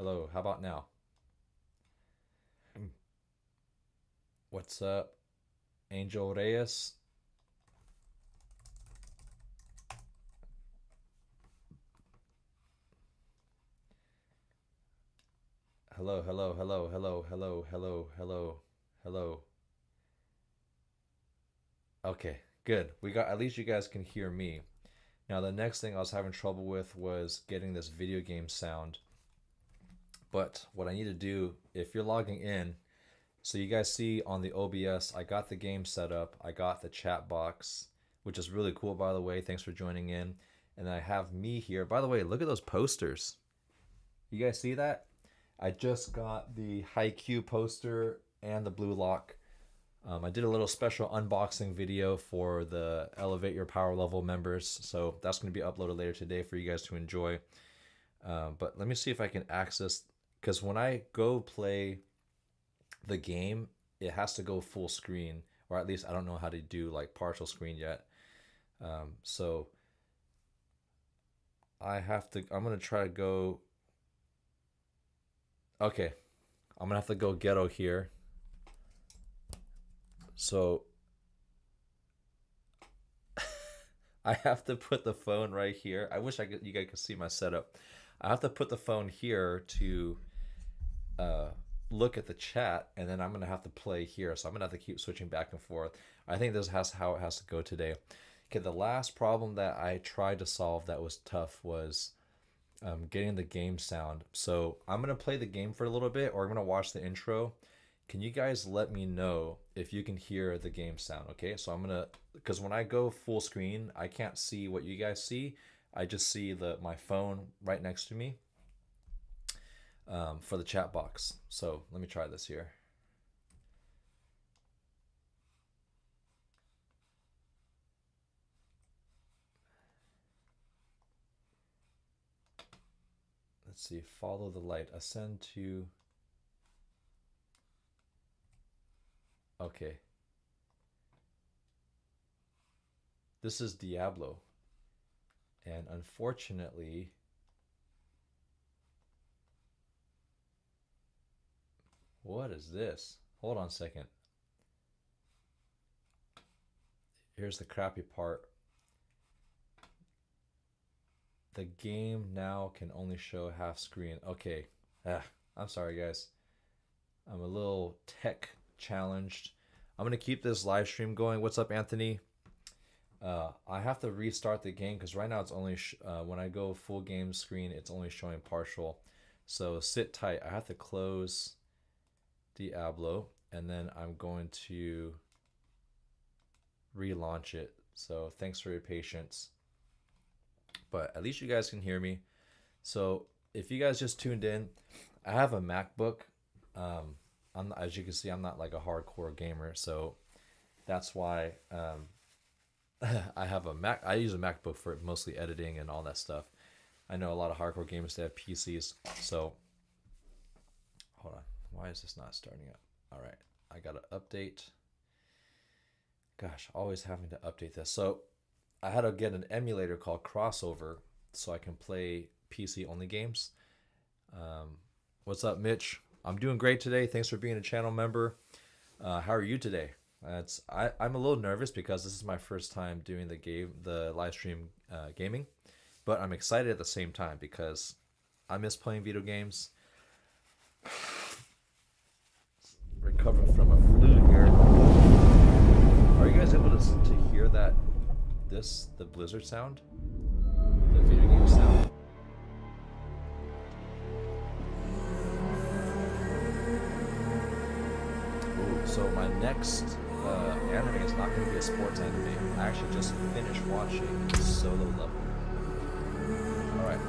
Hello, how about now? What's up, Angel Reyes? Hello, hello, hello, hello, hello, hello, hello, hello. Okay, good. We got, at least you guys can hear me. Now, the next thing I was having trouble with was getting this video game sound. But what I need to do, if you're logging in, so you guys see on the OBS, I got the game set up. I got the chat box, which is really cool, by the way. Thanks for joining in. And I have me here. By the way, look at those posters. You guys see that? I just got the Haikyuu poster and the blue lock. I did a little special unboxing video for the Elevate Your Power Level members, so that's going to be uploaded later today for you guys to enjoy. But let me see if I can access, because when I go play the game, it has to go full screen, or at least I don't know how to do like partial screen yet. So I'm going to try to go. Okay, I'm going to have to go ghetto here. So I have to put the phone right here. I wish you guys could see my setup. I have to put the phone here to look at the chat, and then I'm gonna have to play here. So I'm gonna have to keep switching back and forth. I think this has how it has to go today. Okay, the last problem that I tried to solve that was tough was getting the game sound. So I'm gonna play the game for a little bit, or I'm gonna watch the intro. Can you guys let me know if you can hear the game sound? Okay, so I'm gonna, because when I go full screen, I can't see what you guys see. I just see my phone right next to me for the chat box. So let me try this here. Let's see, follow the light, ascend to, okay. This is Diablo. And unfortunately, what is this? Hold on a second. Here's the crappy part. The game now can only show half screen. Okay. I'm sorry, guys. I'm a little tech challenged. I'm going to keep this live stream going. What's up, Anthony? I have to restart the game because right now it's only, when I go full game screen, it's only showing partial. So sit tight. I have to close Diablo, and then I'm going to relaunch it. So thanks for your patience. But at least you guys can hear me. So if you guys just tuned in, I have a MacBook. As you can see, I'm not like a hardcore gamer, so that's why I have a Mac. I use a MacBook for mostly editing and all that stuff. I know a lot of hardcore gamers that have PCs. So hold on, why is this not starting up? All right, I gotta update. Gosh, always having to update this. So I had to get an emulator called Crossover so I can play PC only games. What's up, Mitch? I'm doing great today. Thanks for being a channel member. How are you today? I'm a little nervous because this is my first time doing the live stream gaming, but I'm excited at the same time because I miss playing video games. Recovering from a flu here. Are you guys able to hear that? The blizzard sound, the video game sound. Ooh, so my next anime is not going to be a sports anime. I actually just finished watching Solo Level. Alright,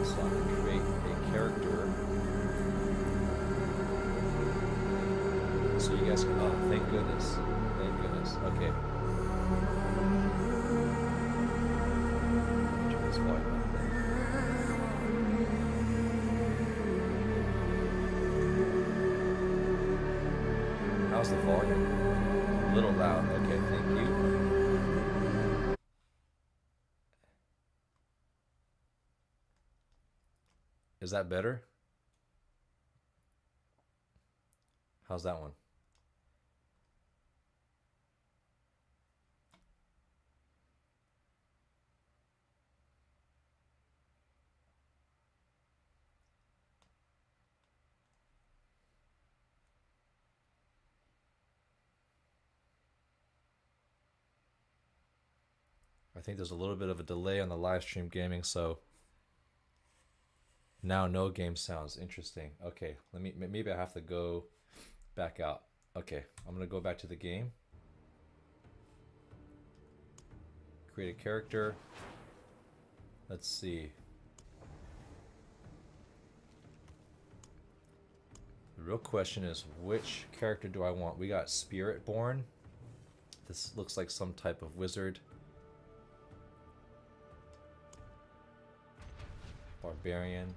so I'm going to create a character. So you guys can, oh, thank goodness. Thank goodness. Okay. Turn this volume up. How's the volume? A little loud. Okay, thank you. Is that better? How's that one? I think there's a little bit of a delay on the live stream gaming, so now no game sounds. Interesting. Okay, maybe I have to go back out. Okay, I'm gonna go back to the game. Create a character. Let's see. The real question is, which character do I want? We got Spiritborn. This looks like some type of wizard. Barbarian.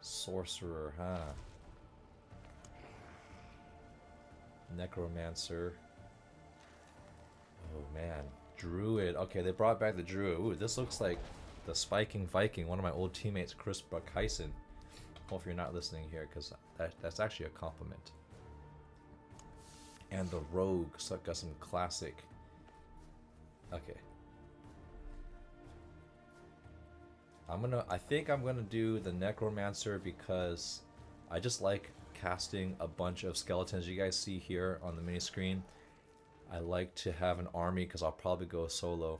Sorcerer, huh? Necromancer. Oh man. Druid. Okay, they brought back the Druid. Ooh, this looks like the Spiking Viking, one of my old teammates, Chris Buckheisen. Hope you're not listening here, because that's actually a compliment. And the Rogue, so I've got some classic. Okay. I think I'm gonna do the Necromancer because I just like casting a bunch of skeletons. You guys see here on the mini screen. I like to have an army because I'll probably go solo.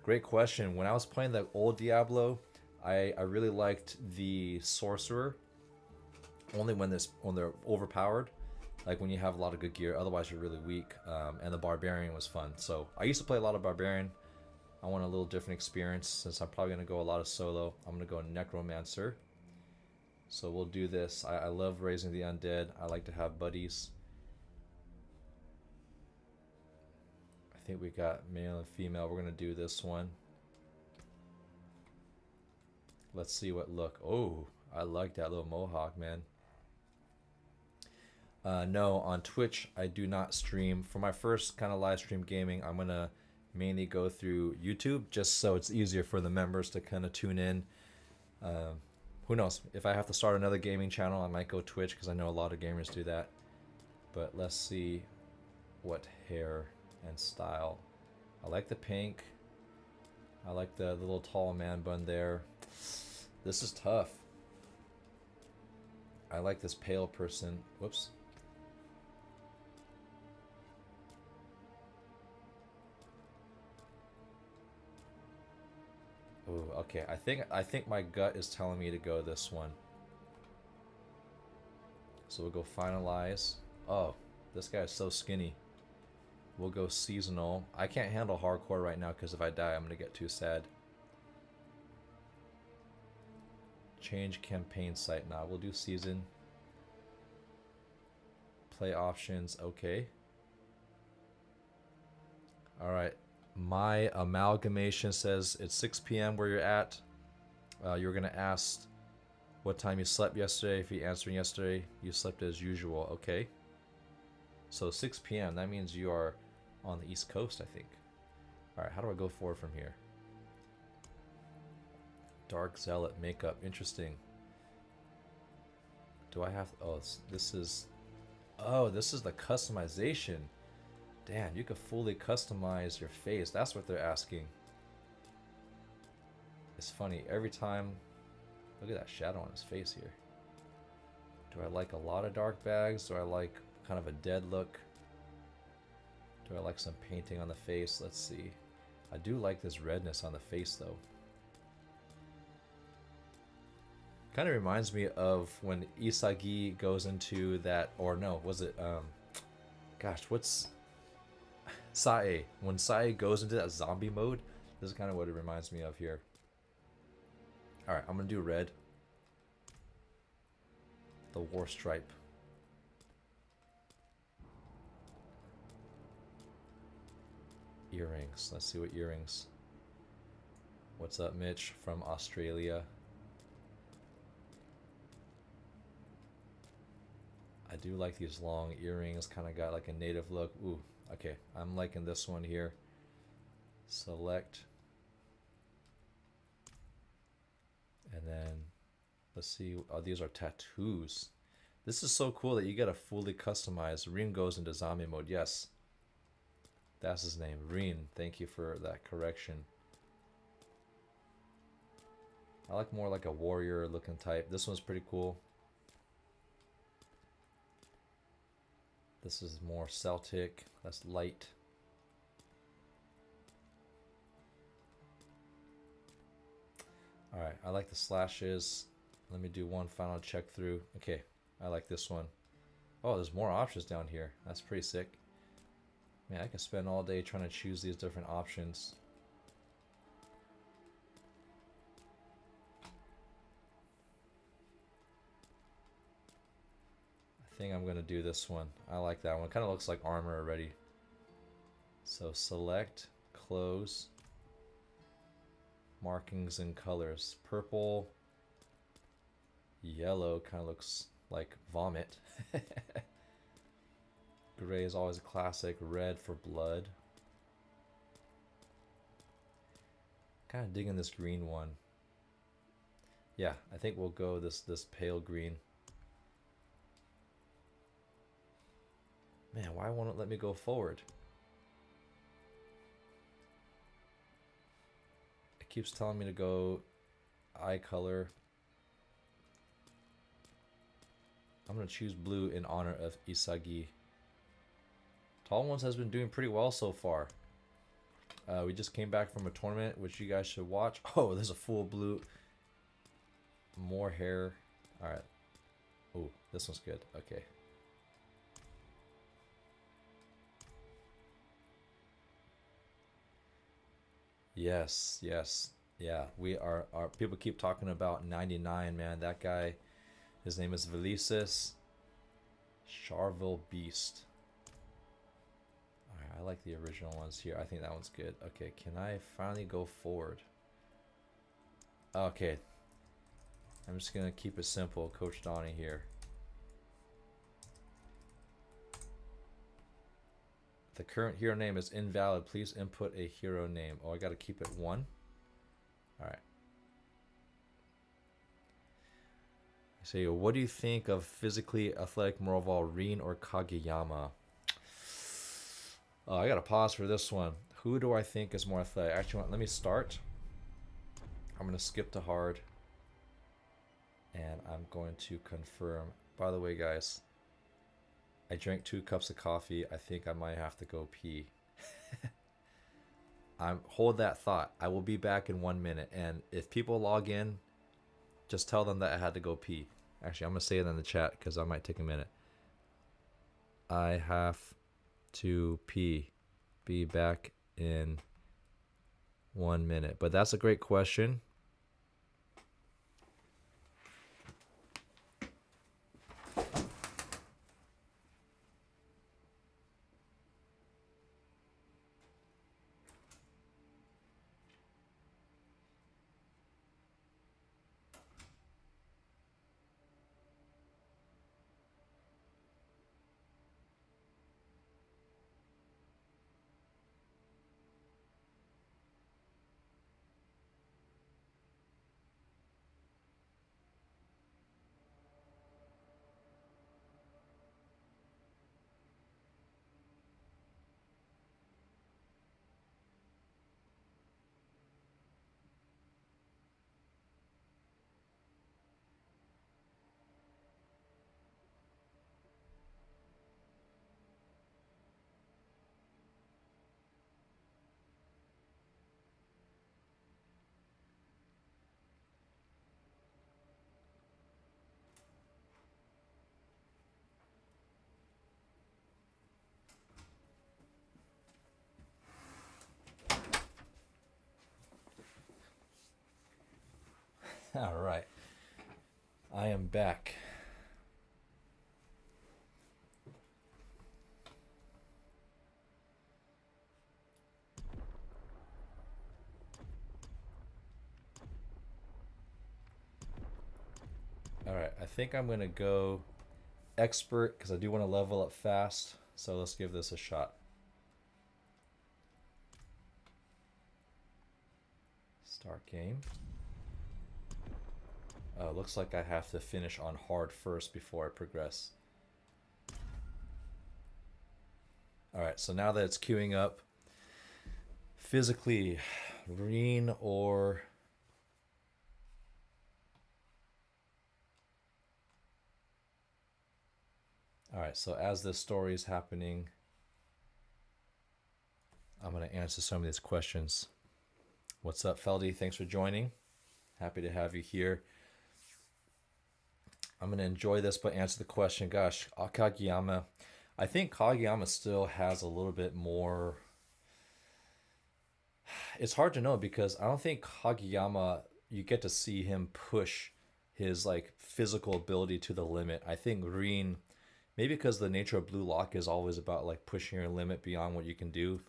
Great question. When I was playing the old Diablo, I really liked the Sorcerer. Only when they're overpowered, like when you have a lot of good gear. Otherwise, you're really weak. And the Barbarian was fun. So I used to play a lot of Barbarian. I want a little different experience since I'm probably going to go a lot of solo. I'm going to go Necromancer. So we'll do this. I love raising the undead. I like to have buddies. I think we got male and female. We're going to do this one. Let's see what look. Oh, I like that little mohawk, man. No, on Twitch, I do not stream. For my first kind of live stream gaming, I'm going to mainly go through YouTube just so it's easier for the members to kind of tune in. Who knows? If I have to start another gaming channel, I might go Twitch because I know a lot of gamers do that. But let's see what hair and style. I like the pink. I like the little tall man bun there. This is tough. I like this pale person. Whoops. Ooh, okay. I think my gut is telling me to go this one. So we'll go finalize. Oh, this guy is so skinny. We'll go seasonal. I can't handle hardcore right now because if I die, I'm gonna get too sad. Change campaign site now. We'll do season. Play options. Okay. All right. My amalgamation says it's 6 p.m. where you're at. You're going to ask what time you slept yesterday. If you're answering yesterday, you slept as usual. Okay. So 6 p.m. That means you are on the East Coast, I think. All right. How do I go forward from here? Dark Zealot makeup. Interesting. Do I have... Oh, this is... Oh, this is the customization. Damn, you could fully customize your face. That's what they're asking. It's funny. Every time... Look at that shadow on his face here. Do I like a lot of dark bags? Do I like kind of a dead look? Do I like some painting on the face? Let's see. I do like this redness on the face, though. Kind of reminds me of when Isagi goes into that... Or no, was it... Gosh, what's... Sae. When Sae goes into that zombie mode, this is kind of what it reminds me of here. Alright, I'm going to do red. The war stripe. Earrings. Let's see what earrings. What's up, Mitch from Australia? I do like these long earrings. Kind of got like a native look. Ooh. Okay, I'm liking this one here. Select. And then Let's see. Oh, these are tattoos. This is so cool that you get a fully customized. Rin goes into zombie mode. Yes. That's his name. Rin. Thank you for that correction. I like more like a warrior looking type. This one's pretty cool. This is more Celtic. That's light. Alright, I like the slashes. Let me do one final check through. Okay, I like this one. Oh, there's more options down here. That's pretty sick. Man, I can spend all day trying to choose these different options. I think I'm gonna do this one. I like that one. It kind of looks like armor already. So select, close, markings and colors. Purple, yellow kind of looks like vomit. Gray is always a classic. Red for blood. Kind of digging this green one. Yeah, I think we'll go this pale green. Man, why won't it let me go forward? It keeps telling me to go eye color. I'm going to choose blue in honor of Isagi. Tall Ones has been doing pretty well so far. We just came back from a tournament, which you guys should watch. Oh, there's a full blue. More hair. Alright. Oh, this one's good. Okay. Yes, yes. Yeah, we are people keep talking about 99, man. That guy, his name is Velisis Charvel Beast. Alright, I like the original ones here. I think that one's good. Okay, can I finally go forward? Okay. I'm just gonna keep it simple, Coach Donnie here. The current hero name is invalid. Please input a hero name. Oh, I gotta keep it 1. Alright. So, what do you think of physically athletic Morval, Rin or Kageyama? Oh, I gotta pause for this one. Who do I think is more athletic? Actually, let me start. I'm gonna skip to hard. And I'm going to confirm. By the way, guys, I drank 2 cups of coffee. I think I might have to go pee. Hold that thought. I will be back in 1 minute. And if people log in, just tell them that I had to go pee. Actually, I'm going to say it in the chat because I might take a minute. I have to pee. Be back in 1 minute. But that's a great question. All right. I am back. All right. I think I'm going to go expert because I do want to level up fast. So let's give this a shot. Start game. Looks like I have to finish on hard first before I progress. Alright, so now that it's queuing up, physically, Reen or... Alright, so as this story is happening, I'm going to answer some of these questions. What's up, Feldy? Thanks for joining. Happy to have you here. I'm going to enjoy this, but answer the question. Gosh, Kageyama. I think Kageyama still has a little bit more... It's hard to know because I don't think Kageyama, you get to see him push his like physical ability to the limit. I think Reen, maybe because the nature of Blue Lock is always about like pushing your limit beyond what you can do.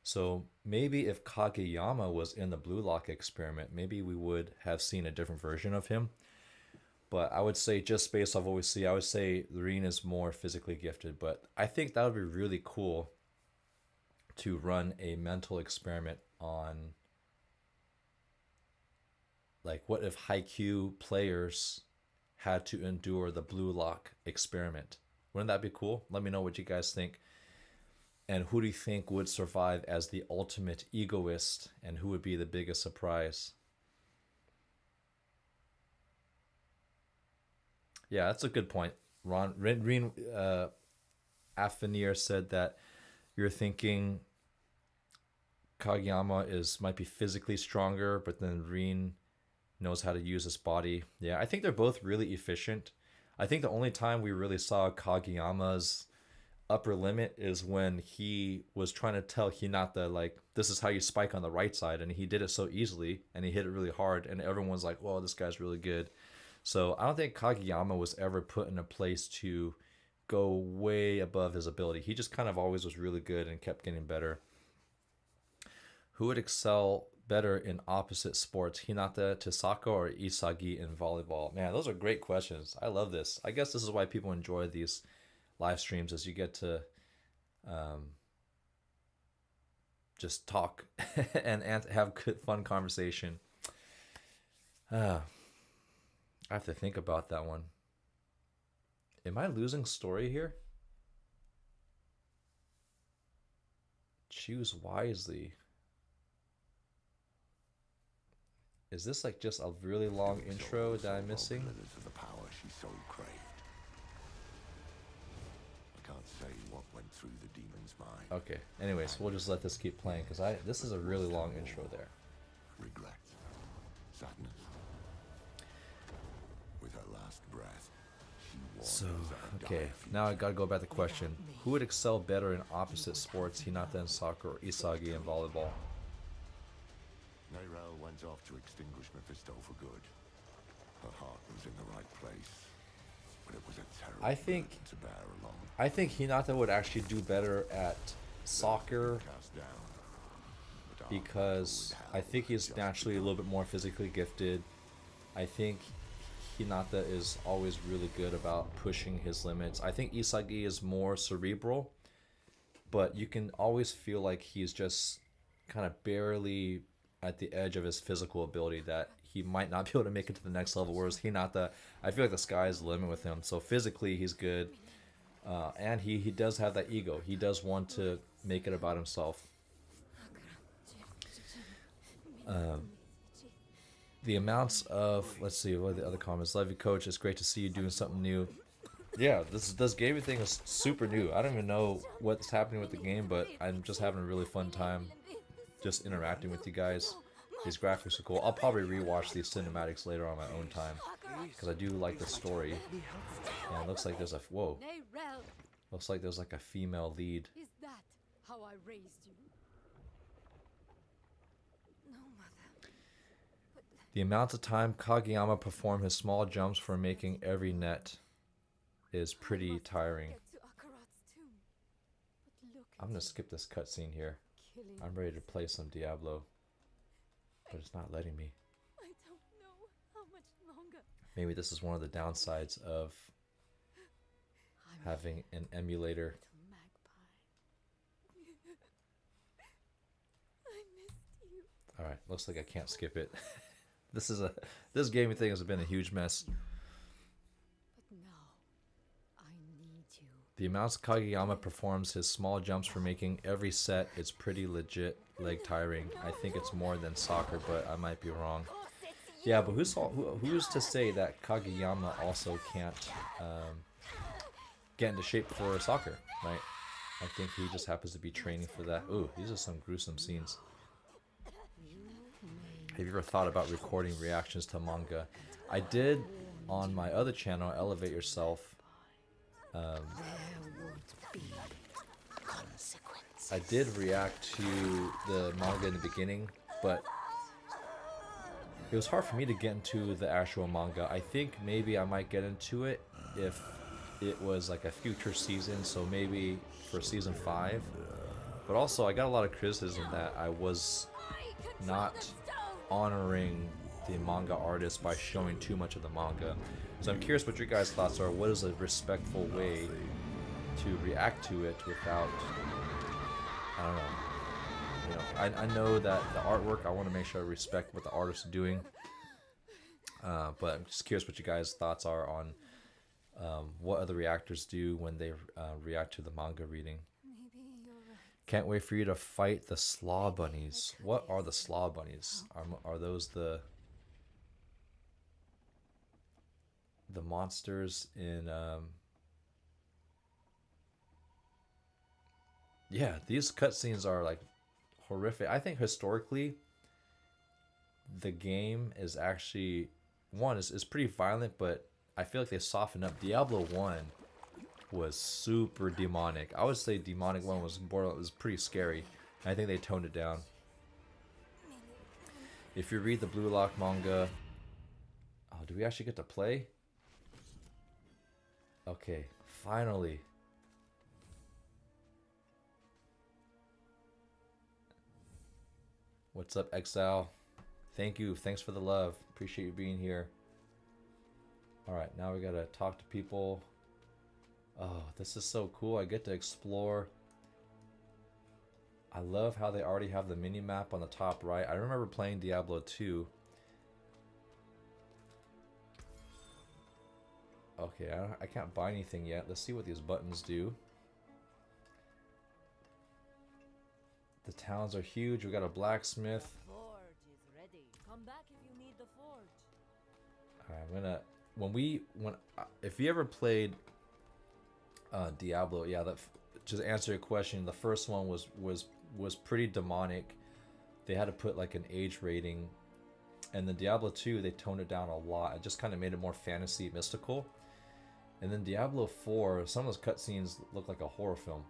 So maybe if Kageyama was in the Blue Lock experiment, maybe we would have seen a different version of him. But I would say, just based off what we see, I would say Reen is more physically gifted. But I think that would be really cool to run a mental experiment on, like, what if Haikyuu players had to endure the Blue Lock experiment? Wouldn't that be cool? Let me know what you guys think. And who do you think would survive as the ultimate egoist, and who would be the biggest surprise? Yeah, that's a good point. Reen Afanir said that you're thinking Kageyama might be physically stronger, but then Reen knows how to use his body. Yeah, I think they're both really efficient. I think the only time we really saw Kageyama's upper limit is when he was trying to tell Hinata, like, this is how you spike on the right side, and he did it so easily, and he hit it really hard, and everyone's like, whoa, this guy's really good. So I don't think Kageyama was ever put in a place to go way above his ability. He just kind of always was really good and kept getting better. Who would excel better in opposite sports, Hinata, Tisaka, or Isagi in volleyball? Man, those are great questions. I love this. I guess this is why people enjoy these live streams, as you get to just talk and have good, fun conversation. I have to think about that one. Am I losing story here? Choose wisely. Is this like just a really long intro that I'm missing? The power she so craved. I can't say what went through the demon's mind. Okay. Anyways, we'll just let this keep playing because this is a really long intro there. Regret, sadness. With her last breath, she so okay. Now I gotta go back to the question: who would excel better in opposite sports, Hinata in soccer or Isagi in volleyball? Neyrel went off to extinguish Mephisto for good. Her heart was in the right place, but it was a terrible burden to bear alone. I think Hinata would actually do better at soccer because I think he's naturally a little bit more physically gifted. I think Hinata is always really good about pushing his limits. I think Isagi is more cerebral, but you can always feel like he's just kind of barely at the edge of his physical ability, that he might not be able to make it to the next level, whereas Hinata, I feel like the sky's the limit with him. So physically he's good, and he does have that ego. He does want to make it about himself. The amounts of, let's see, what are the other comments? Love you, coach. It's great to see you doing something new. Yeah, this gaming thing is super new. I don't even know what's happening with the game, but I'm just having a really fun time just interacting with you guys. These graphics are cool. I'll probably rewatch these cinematics later on my own time because I do like the story. And it looks like there's a looks like there's like a female lead. Is that how I raised you? No, mother. The amount of time Kageyama performed his small jumps for making every net is pretty tiring. I'm gonna skip this cutscene here. I'm ready to play some Diablo, but it's not letting me. I don't know how much longer. Maybe this is one of the downsides of having an emulator. I missed you. Alright, looks like I can't skip it. This gaming thing has been a huge mess. But now, I need you. The amounts Kageyama performs his small jumps for making every set is pretty legit leg tiring. I think it's more than soccer, but I might be wrong. Yeah, but who's to say that Kageyama also can't get into shape for soccer, right? I think he just happens to be training for that. Ooh, these are some gruesome scenes. Have you ever thought about recording reactions to manga? I did on my other channel, Elevate Yourself. I did react to the manga in the beginning, but it was hard for me to get into the actual manga. I think maybe I might get into it if it was like a future season, so maybe for season 5. But also, I got a lot of criticism that I was not honoring the manga artist by showing too much of the manga. So I'm curious what your guys' thoughts are. What is a respectful way to react to it without, I don't know. You know, I know that the artwork, I want to make sure I respect what the artist is doing. But I'm just curious what you guys' thoughts are on what other reactors do when they react to the manga reading. Maybe you're right. Can't wait for you to fight the slaw bunnies. What are the slaw bunnies? Are those the monsters in yeah, these cutscenes are like horrific. I think historically the game is actually is pretty violent, but I feel like they softened up. Diablo 1 was super demonic. I would say Demonic 1 was pretty scary. I think they toned it down. If you read the Blue Lock manga, oh, do we actually get to play? Okay, finally. What's up, Exile? Thank you. Thanks for the love. Appreciate you being here. Alright, now we gotta talk to people. Oh, this is so cool. I get to explore. I love how they already have the mini-map on the top right. I remember playing Diablo 2. Okay, I can't buy anything yet. Let's see what these buttons do. The towns are huge. We got a blacksmith. Forge is ready. Come back if you need the forge. Alright, I'm gonna if you ever played Diablo, yeah, that just answer your question. The first one was pretty demonic. They had to put like an age rating, and then Diablo 2 they toned it down a lot. It just kind of made it more fantasy mystical. And then Diablo 4, some of those cutscenes look like a horror film.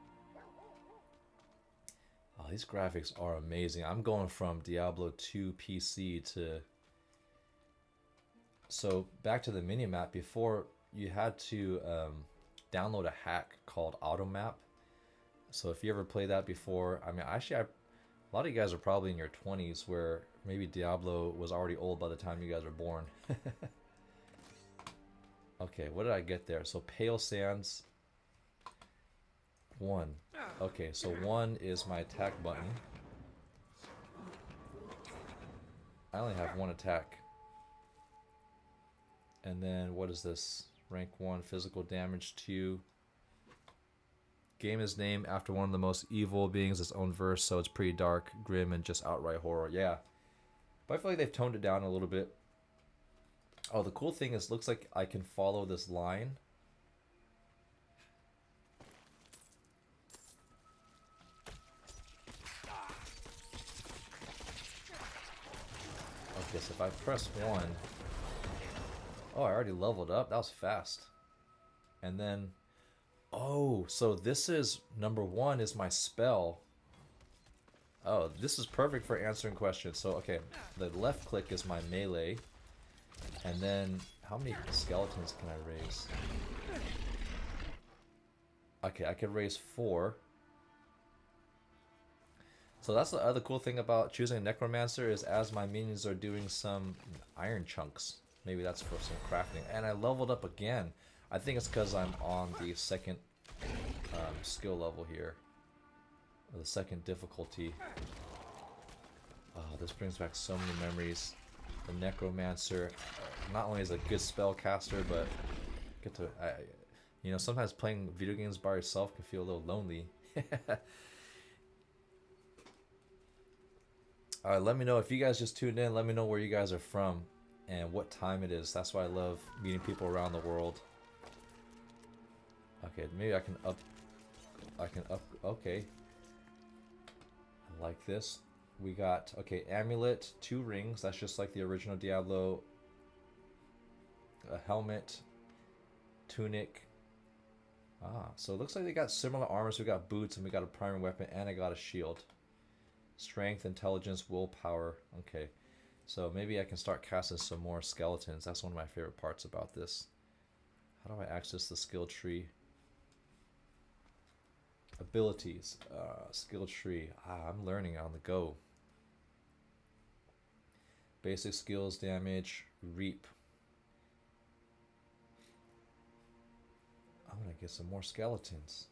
Oh, these graphics are amazing. I'm going from Diablo 2 PC to... So, back to the minimap. Before, you had to download a hack called Automap. So, if you ever played that before... I mean, actually, a lot of you guys are probably in your 20s, where maybe Diablo was already old by the time you guys were born. Okay, what did I get there? So, Pale Sands... 1. Okay, so 1 is my attack button. I only have 1 attack. And then what is this? Rank 1, physical damage 2. Game is named after one of the most evil beings, its own verse, so it's pretty dark, grim, and just outright horror. Yeah. But I feel like they've toned it down a little bit. Oh, the cool thing is, looks like I can follow this line. Okay, so if I press 1... Oh, I already leveled up. That was fast. And then... Oh, so this is... Number 1 is my spell. Oh, this is perfect for answering questions. So, okay, the left click is my melee. And then... How many skeletons can I raise? Okay, I can raise 4. So that's the other cool thing about choosing a necromancer is as my minions are doing some iron chunks. Maybe that's for some crafting. And I leveled up again. I think it's because I'm on the second skill level here. Or the second difficulty. Oh, this brings back so many memories. the necromancer. Not only is a good spellcaster, but get to you know, sometimes playing video games by yourself can feel a little lonely. Alright, let me know if you guys just tuned in. Let me know where you guys are from and what time it is. That's why I love meeting people around the world. Okay, maybe I can up. Okay. I like this. We got, okay, amulet, 2 rings. That's just like the original Diablo. A helmet, tunic. So it looks like they got similar armors. We got boots and we got a primary weapon and I got a shield. Strength, intelligence, willpower. Okay, so maybe I can start casting some more skeletons. That's one of my favorite parts about this. How do I access the skill tree? Abilities, skill tree. I'm learning on the go. Basic skills, damage, reap. I'm gonna get some more skeletons.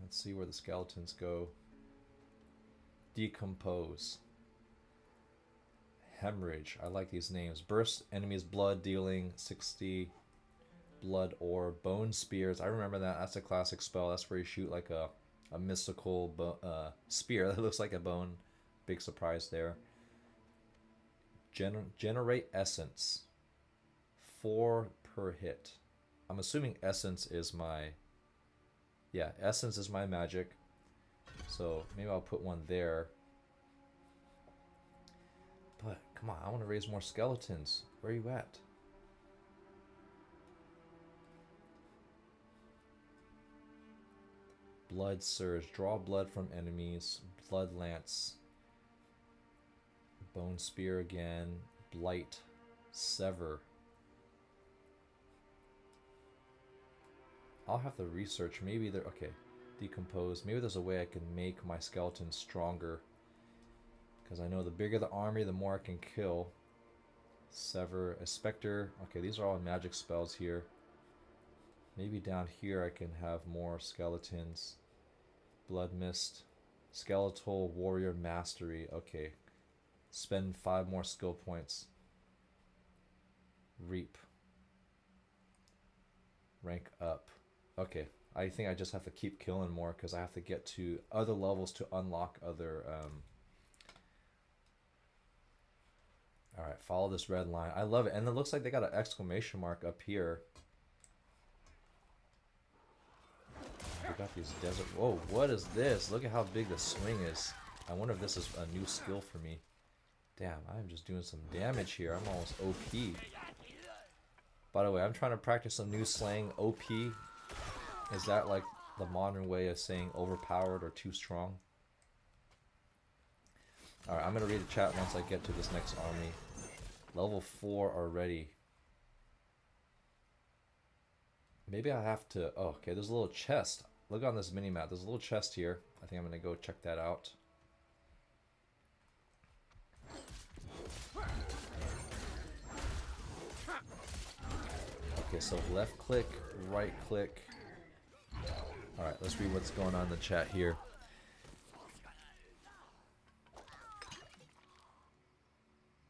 Let's see where the skeletons go. Decompose. Hemorrhage. I like these names. Burst enemies' blood, dealing 60 blood ore. Bone spears. I remember that. That's a classic spell. That's where you shoot like a mystical spear that looks like a bone. Big surprise there. Generate essence. 4 per hit. I'm assuming essence is my... Yeah, essence is my magic. So maybe I'll put one there. But come on, I want to raise more skeletons. Where are you at? Blood surge. Draw blood from enemies. Blood lance. Bone spear again. Blight. Sever. I'll have to research. Maybe there... Okay. Decompose. Maybe there's a way I can make my skeletons stronger. Because I know the bigger the army, the more I can kill. Sever. A specter. Okay, these are all magic spells here. Maybe down here I can have more skeletons. Blood mist. Skeletal warrior mastery. Okay. Spend 5 more skill points. Reap. Rank up. Okay. I think I just have to keep killing more because I have to get to other levels to unlock other... Alright, follow this red line. I love it. And it looks like they got an exclamation mark up here. We got these desert... Whoa, what is this? Look at how big the swing is. I wonder if this is a new skill for me. Damn, I'm just doing some damage here. I'm almost OP. By the way, I'm trying to practice some new slang. OP. Is that like the modern way of saying overpowered or too strong? Alright, I'm going to read the chat once I get to this next army. Level 4 already. Maybe I have to... Oh, okay, there's a little chest. Look on this mini-map. There's a little chest here. I think I'm going to go check that out. Okay, so left click, right click. Alright, let's read what's going on in the chat here.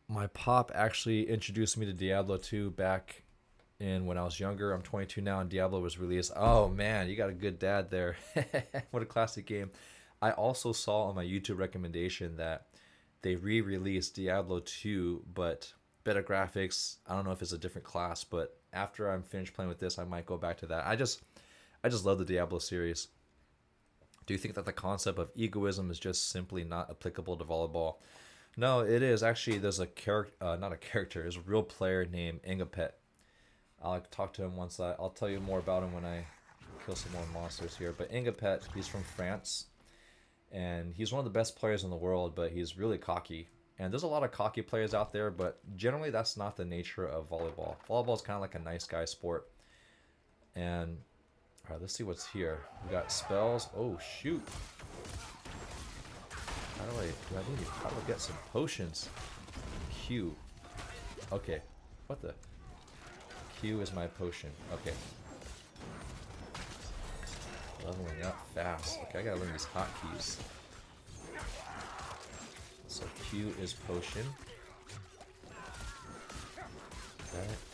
My pop actually introduced me to Diablo 2 back in when I was younger. I'm 22 now and Diablo was released. Oh man, you got a good dad there. What a classic game. I also saw on my YouTube recommendation that they re-released Diablo 2, but better graphics. I don't know if it's a different class, but after I'm finished playing with this, I might go back to that. I just love the Diablo series. Do you think that the concept of egoism is just simply not applicable to volleyball? No, it is. Actually, there's a character, not a character, there's a real player named Ingapet. I'll talk to him once I'll tell you more about him when I kill some more monsters here. But Ingapet, he's from France, and he's one of the best players in the world, but he's really cocky. And there's a lot of cocky players out there, but generally that's not the nature of volleyball. Volleyball is kind of like a nice guy sport. And, alright, let's see what's here. We got spells. Oh, shoot. How do I get some potions? Q. Okay. What the? Q is my potion. Okay. Leveling up fast. Okay, I gotta learn these hotkeys. So Q is potion.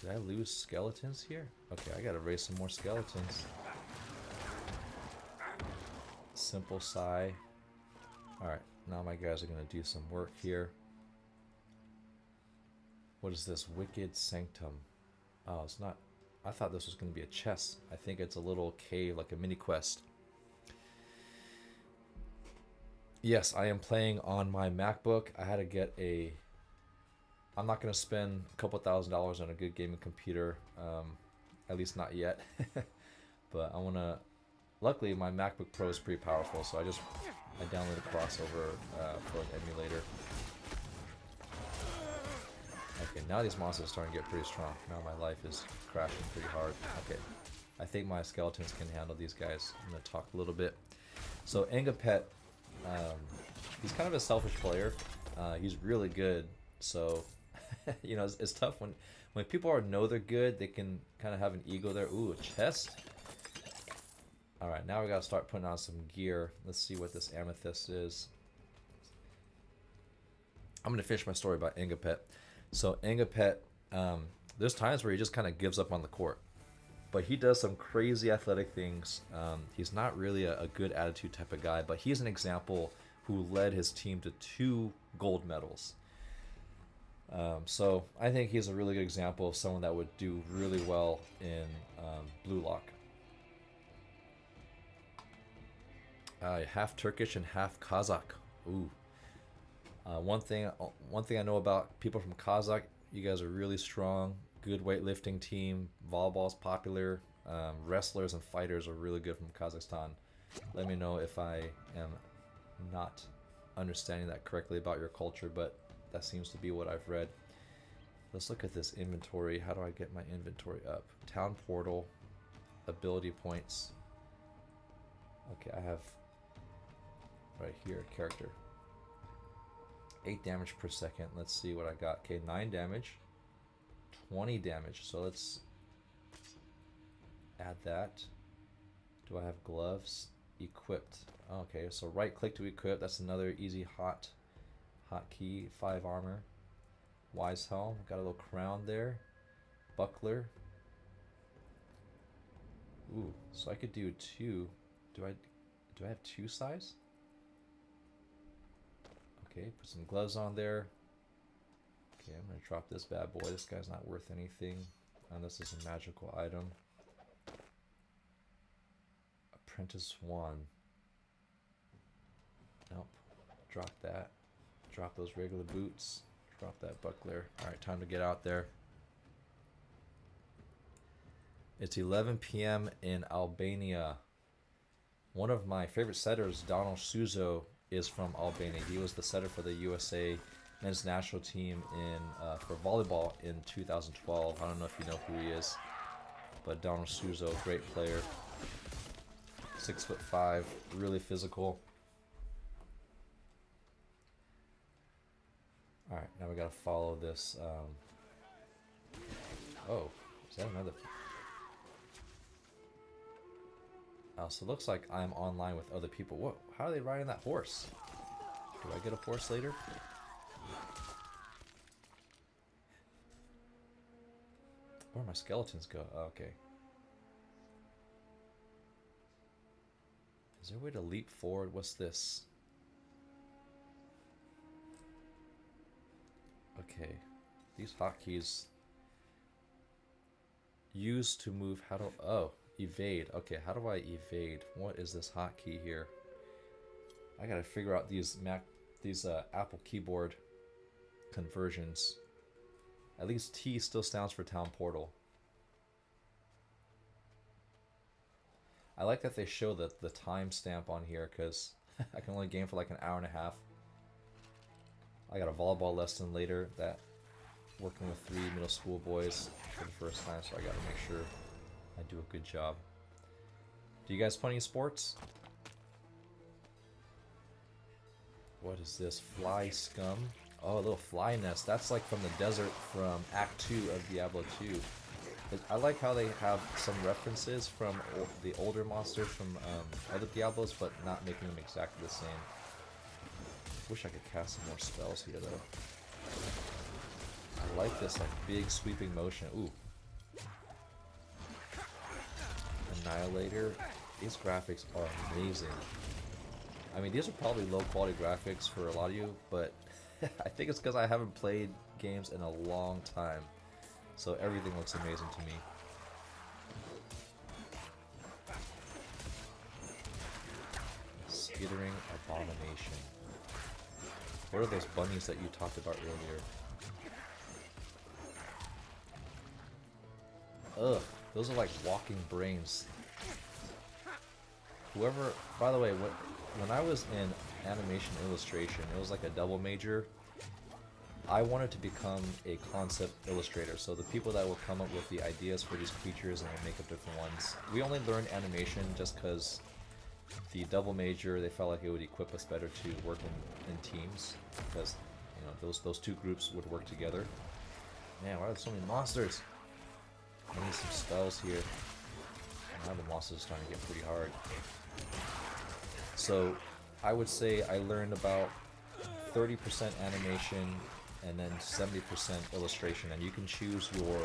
Did I lose skeletons here? Okay, I gotta raise some more skeletons. Simple sigh. Alright, now my guys are gonna do some work here. What is this? Wicked Sanctum. Oh, it's not. I thought this was gonna be a chest. I think it's a little cave, like a mini quest. Yes, I am playing on my MacBook. I had to get a... I'm not going to spend a couple $1,000s on a good gaming computer. At least not yet. But I want to... Luckily, my MacBook Pro is pretty powerful, so I downloaded a crossover for an emulator. Okay, now these monsters are starting to get pretty strong. Now my life is crashing pretty hard. Okay, I think my skeletons can handle these guys. I'm going to talk a little bit. So Engapet, he's kind of a selfish player. He's really good, so you know it's tough when people know they're good. They can kind of have an ego there. Ooh, a chest. All right, now we gotta start putting on some gear. Let's see what this amethyst is. I'm gonna finish my story about Engapet. So Engapet, there's times where he just kind of gives up on the court, but he does some crazy athletic things. He's not really a good attitude type of guy, but he's an example who led his team to 2 gold medals. So I think he's a really good example of someone that would do really well in Blue Lock. Half Turkish and half Kazakh. Ooh. One thing I know about people from Kazakh, you guys are really strong. Good weightlifting team. Volleyball's popular. Wrestlers and fighters are really good from Kazakhstan. Let me know if I am not understanding that correctly about your culture, but that seems to be what I've read. Let's look at this inventory. How do I get my inventory up? Town portal, ability points. Okay, I have right here character. 8 damage per second. Let's see what I got. Okay, 9 damage, 20 damage. So let's add that. Do I have gloves? Equipped. Okay, so right click to equip. That's another easy hotkey. 5 armor. Wise helm. Got a little crown there. Buckler. Ooh, so I could do 2. Do I have 2 size? Okay, put some gloves on there. Okay, I'm gonna drop this bad boy. This guy's not worth anything unless it's a magical item. Apprentice 1. Nope. Drop that. Drop those regular boots. Drop that buckler. Alright, time to get out there. It's 11 p.m. in Albania. One of my favorite setters, Donald Suzo, is from Albania. He was the setter for the USA men's national team for volleyball in 2012. I don't know if you know who he is, but Donald Suzo, great player. 6'5", really physical. All right, now we gotta follow this. Oh, is that another? So it looks like I'm online with other people. What? How are they riding that horse? Do I get a horse later? Where my skeletons go? Oh, okay. Is there a way to leap forward? What's this? Okay. These hotkeys used to move. How do... Oh. Evade. Okay, how do I evade? What is this hotkey here? I gotta figure out these Apple keyboard conversions. At least T still stands for town portal. I like that they show the time stamp on here because I can only game for like an hour and a half. I got a volleyball lesson later that working with 3 middle school boys for the first time, so I gotta make sure I do a good job. Do you guys play any sports? What is this? Fly scum? Oh, a little fly nest. That's like from the desert from Act 2 of Diablo 2. I like how they have some references from the older monsters from other Diablos, but not making them exactly the same. Wish I could cast some more spells here, though. I like this like big sweeping motion. Ooh. Annihilator. These graphics are amazing. I mean, these are probably low quality graphics for a lot of you, but I think it's because I haven't played games in a long time. So everything looks amazing to me. Skittering Abomination. What are those bunnies that you talked about earlier? Ugh, those are like walking brains. Whoever, by the way, when I was in animation illustration, it was like a double major. I wanted to become a concept illustrator, so the people that would come up with the ideas for these creatures and make up different ones. We only learned animation just because the double major, they felt like it would equip us better to work in teams, because you know those two groups would work together. Man, why are there so many monsters? I need some spells here. Now the monsters are starting to get pretty hard. So I would say I learned about 30% animation and then 70% illustration, and you can choose your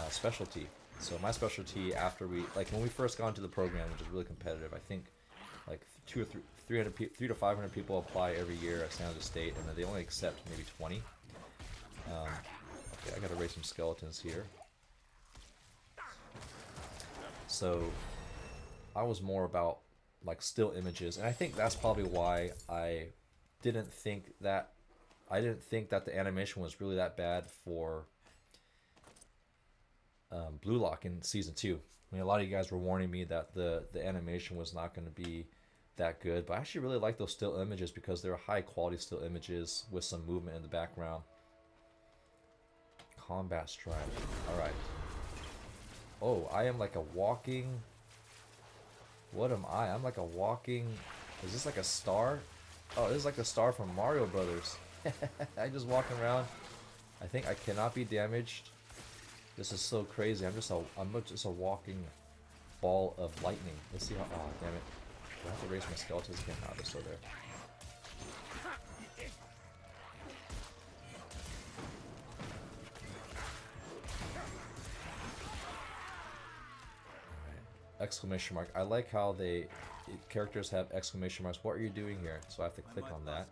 specialty. So my specialty, after when we first got into the program, which is really competitive, I think like 300 to 500 people apply every year at San Jose State, and then they only accept maybe 20. Okay, I gotta raise some skeletons here. So I was more about like still images, and I think that's probably why I didn't think that the animation was really that bad for Blue Lock in season 2. I mean, a lot of you guys were warning me that the animation was not going to be that good, but I actually really like those still images because they're high quality still images with some movement in the background. Combat Strike. Alright. Oh, I am like a walking... What am I? I'm like a walking... Is this like a star? Oh, this is like a star from Mario Brothers. I just walk around. I think I cannot be damaged. This is so crazy. I'm just a walking ball of lightning. Let's see how... Oh, damn it. Do I have to raise my skeletons again? No, they're still there. Exclamation mark. I like how characters have exclamation marks. What are you doing here? So I have to click on that.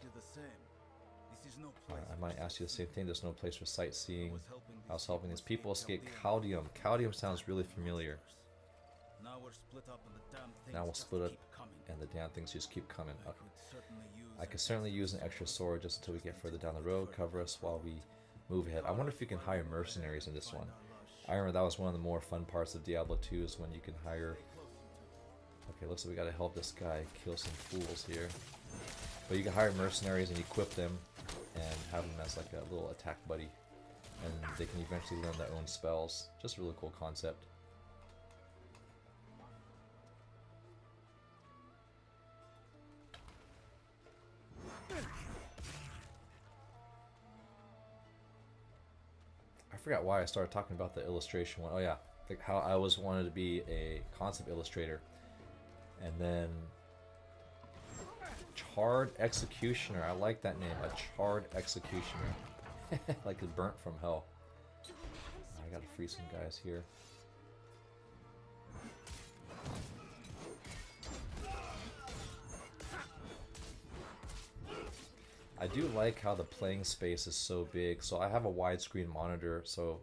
I might ask you the same thing. There's no place for sightseeing. I was helping these people escape Caudium. Caudium sounds really familiar. Now we'll split up and the damn things just keep coming. Okay. I could certainly use an extra sword just until we get further down the road. Cover us while we move ahead. I wonder if you can hire mercenaries in this one. I remember that was one of the more fun parts of Diablo 2 is when you can hire... Okay, looks like we gotta help this guy kill some fools here. But you can hire mercenaries and equip them and have them as like a little attack buddy. And they can eventually learn their own spells. Just a really cool concept. I forgot why I started talking about the illustration one. Oh yeah, like how I always wanted to be a concept illustrator. And then Charred Executioner. I like that name, a Charred Executioner. Like it's burnt from hell. I gotta free some guys here. I do like how the playing space is so big. So I have a widescreen monitor, so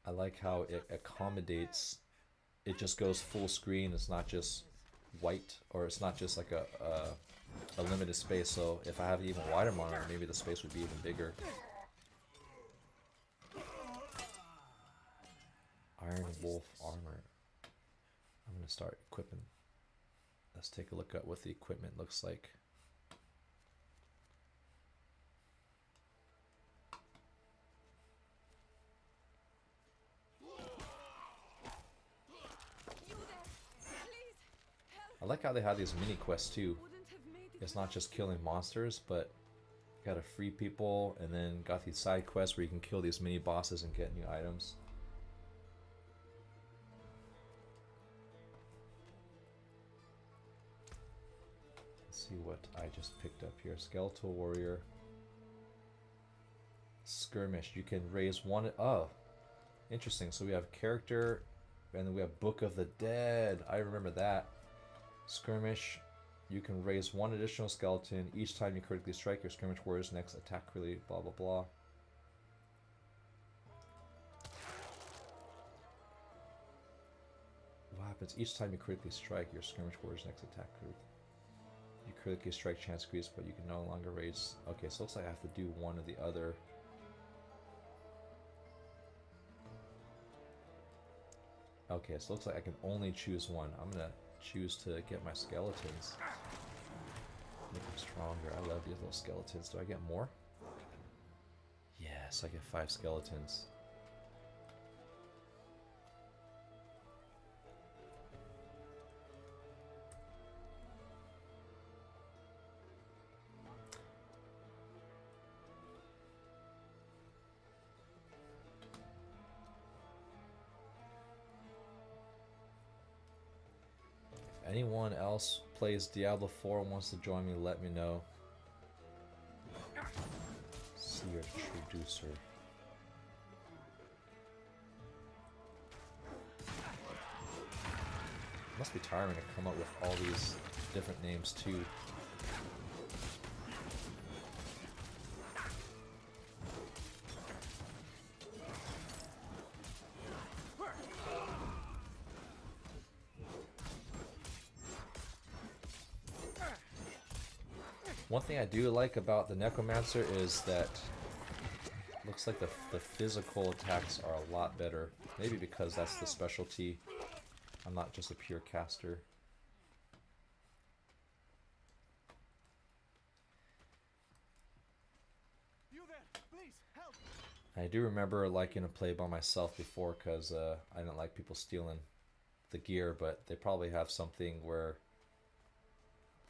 I like how it accommodates. It just goes full screen. It's not just white, or it's not just like a limited space. So if I have an even wider monitor, maybe the space would be even bigger. Iron Wolf armor. I'm gonna start equipping. Let's take a look at what the equipment looks like. I like how they have these mini quests too. It's not just killing monsters, but you gotta free people, and then got these side quests where you can kill these mini bosses and get new items. Let's see what I just picked up here. Skeletal Warrior. Skirmish. You can raise one. Oh, interesting. So we have character, and then we have Book of the Dead. I remember that. Skirmish. You can raise one additional skeleton each time you critically strike your skirmish warrior's next attack. Really, blah blah blah. What happens each time you critically strike your skirmish warrior's next attack? You critically strike chance increase, but you can no longer raise. Okay, so it looks like I have to do one or the other. Okay, so it looks like I can only choose one. I'm gonna choose to get my skeletons. Make them stronger. I love these little skeletons. Do I get more? Yes, I get 5 skeletons. Anyone else plays Diablo 4 and wants to join me, let me know. See your introducer. Must be tiring to come up with all these different names too. One thing I do like about the Necromancer is that looks like the physical attacks are a lot better. Maybe because that's the specialty. I'm not just a pure caster. You there, please help. I do remember liking to play by myself before because I didn't like people stealing the gear, but they probably have something where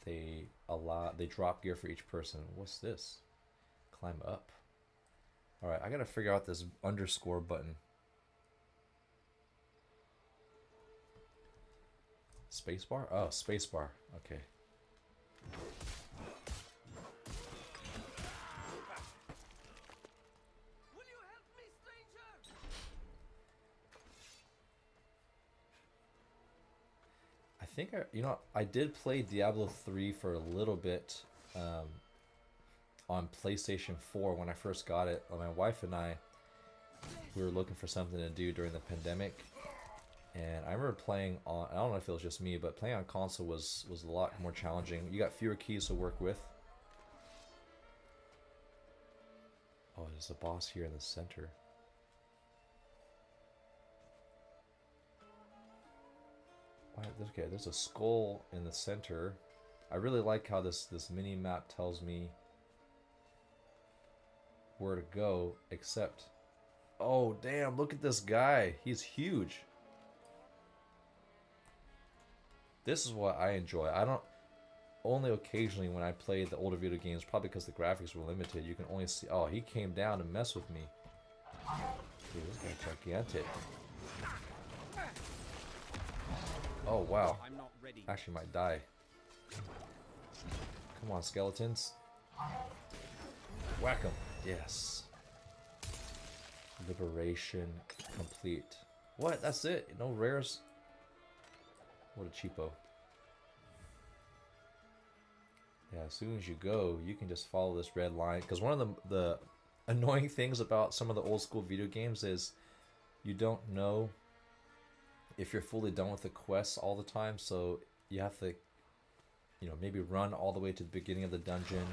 they drop gear for each person. What's this? Climb up. Alright, I gotta figure out this underscore button. Spacebar? Oh, spacebar. Okay. Will you help me, stranger? I think I did play Diablo 3 for a little bit on PlayStation 4 when I first got it. My wife and I, we were looking for something to do during the pandemic, and I remember playing on, I don't know if it was just me, but playing on console was a lot more challenging. You got fewer keys to work with. Oh, there's a boss here in the center. Okay, there's a skull in the center. I really like how this mini map tells me where to go, except, oh damn, look at this guy. He's huge. This is what I enjoy. I don't, only occasionally when I play the older video games, probably because the graphics were limited, you can only see, oh, he came down to mess with me. Dude, this guy's gigantic. Oh wow. I'm not ready. Actually might die. Come on, skeletons. Whack 'em. Yes. Liberation complete. What? That's it? No rares? What a cheapo. Yeah, as soon as you go, you can just follow this red line. Because one of the annoying things about some of the old school video games is you don't know if you're fully done with the quests all the time. So you have to, maybe run all the way to the beginning of the dungeon.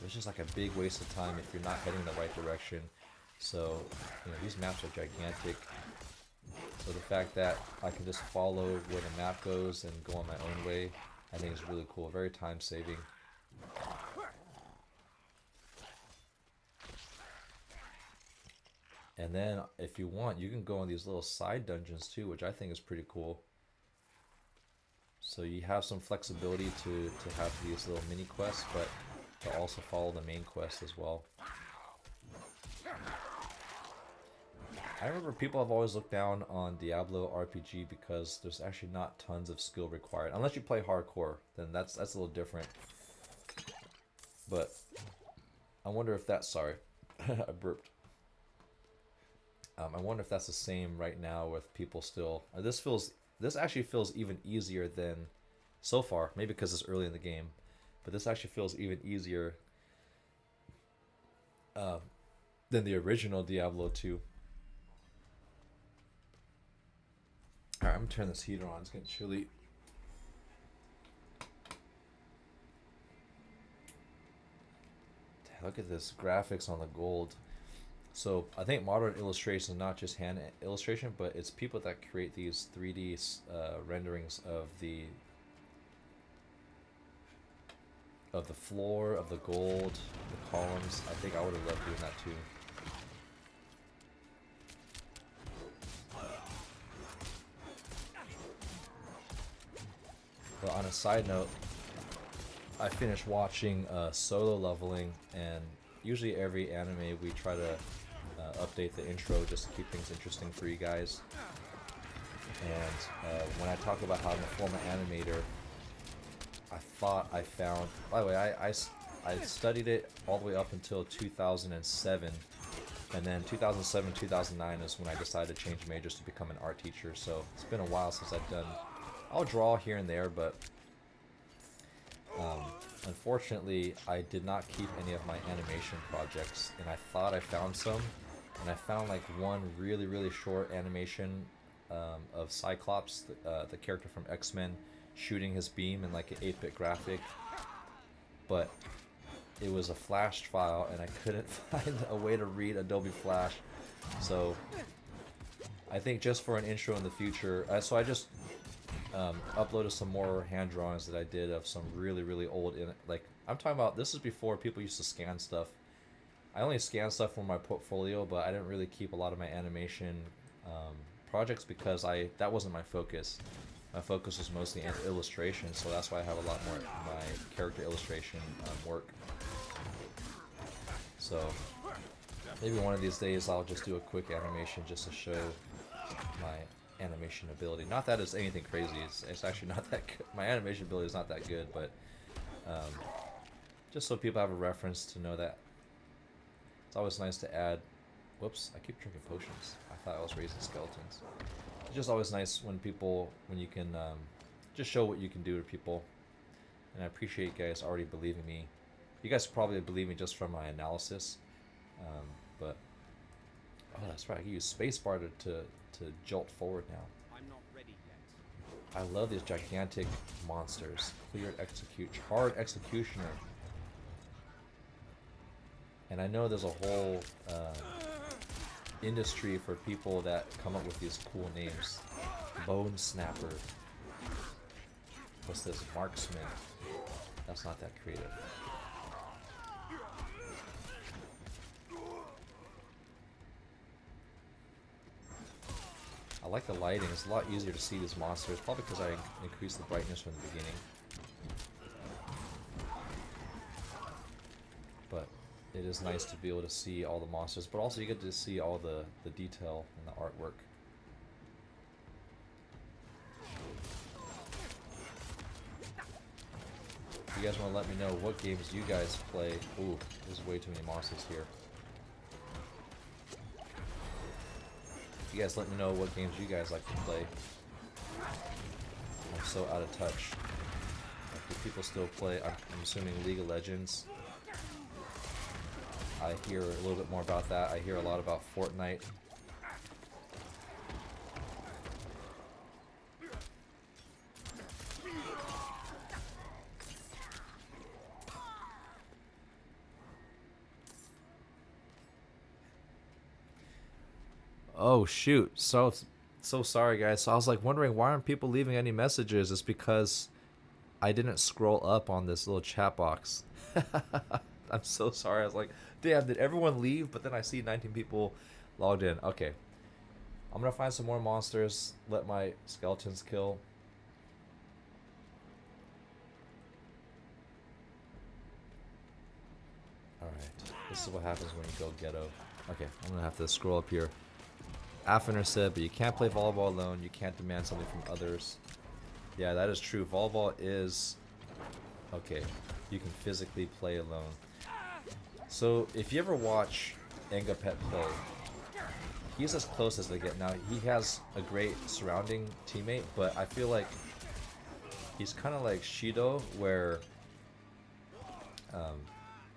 It's just like a big waste of time if you're not heading in the right direction. So, these maps are gigantic. So the fact that I can just follow where the map goes and go on my own way, I think is really cool. Very time saving. And then if you want, you can go on these little side dungeons too, which I think is pretty cool. So you have some flexibility to have these little mini quests, but to also follow the main quest as well. I remember people have always looked down on Diablo RPG because there's actually not tons of skill required. Unless you play hardcore, then that's a little different. But I wonder if that's, sorry, I burped. I wonder if that's the same right now with people still. This actually feels even easier than so far. Maybe because it's early in the game, but this actually feels even easier than the original Diablo 2. Alright, I'm gonna turn this heater on. It's getting chilly. Look at this graphics on the gold. So I think modern illustration is not just hand illustration, but it's people that create these 3D renderings of the floor, of the gold, the columns. I think I would have loved doing that too. But on a side note, I finished watching Solo Leveling, and usually every anime we try to update the intro just to keep things interesting for you guys. And when I talk about how I'm a former animator, I thought I found... By the way, I studied it all the way up until 2007, and then 2007, 2009 is when I decided to change majors to become an art teacher, so it's been a while since I've done... I'll draw here and there, but unfortunately I did not keep any of my animation projects, and I thought I found some, and I found like one really short animation of Cyclops, the character from X-Men, shooting his beam in like an 8-bit graphic, but it was a flashed file and I couldn't find a way to read Adobe Flash. So I think just for an intro in the future, so I just uploaded some more hand drawings that I did of some really old, like I'm talking about, this is before people used to scan stuff. I only scanned stuff for my portfolio, but I didn't really keep a lot of my animation projects because that wasn't my focus. My focus was mostly illustration, so that's why I have a lot more my character illustration work. So maybe one of these days I'll just do a quick animation just to show my animation ability. Not that it's anything crazy, it's actually not that good. My animation ability is not that good, but just so people have a reference to know that it's always nice to add... Whoops, I keep drinking potions. I thought I was raising skeletons. It's just always nice when you can just show what you can do to people. And I appreciate you guys already believing me. You guys probably believe me just from my analysis. But, oh, that's right, I can use spacebar to jolt forward now. I'm not ready yet. I love these gigantic monsters. Cleared execute, hard executioner. And I know there's a whole industry for people that come up with these cool names. Bone Snapper. What's this? Marksman. That's not that creative. I like the lighting. It's a lot easier to see these monsters. Probably because I increased the brightness from the beginning. But it is nice to be able to see all the monsters, but also you get to see all the detail in the artwork. You guys want to let me know what games you guys play. Ooh, there's way too many monsters here. You guys let me know what games you guys like to play. I'm so out of touch. Like, do people still play? I'm assuming League of Legends. I hear a little bit more about that. I hear a lot about Fortnite. Oh shoot. So sorry guys. So I was like wondering why aren't people leaving any messages? It's because I didn't scroll up on this little chat box. I'm so sorry. I was like, damn, did everyone leave? But then I see 19 people logged in. Okay. I'm going to find some more monsters. Let my skeletons kill. Alright. This is what happens when you go ghetto. Okay. I'm going to have to scroll up here. Afiner said, but you can't play volleyball alone. You can't demand something from others. Yeah, that is true. Volleyball is... Okay. You can physically play alone. So, if you ever watch Engapet play, he's as close as they get. Now he has a great surrounding teammate, but I feel like he's kind of like Shido, where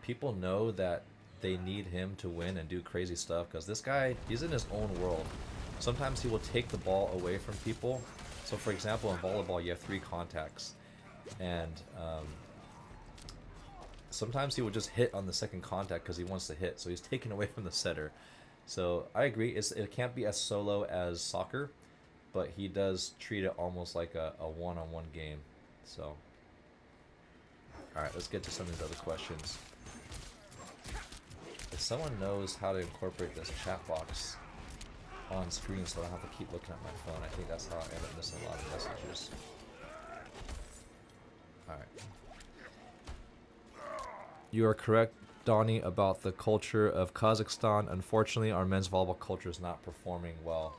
people know that they need him to win and do crazy stuff, because this guy, he's in his own world. Sometimes he will take the ball away from people. So for example, in volleyball you have 3 contacts, and sometimes he will just hit on the second contact because he wants to hit, so he's taken away from the setter. So I agree, it can't be as solo as soccer, but he does treat it almost like a one-on-one game. So alright, let's get to some of these other questions. If someone knows how to incorporate this chat box on screen so I don't have to keep looking at my phone, I think that's how I end up missing a lot of messages. Alright. You are correct, Donnie, about the culture of Kazakhstan. Unfortunately, our men's volleyball culture is not performing well.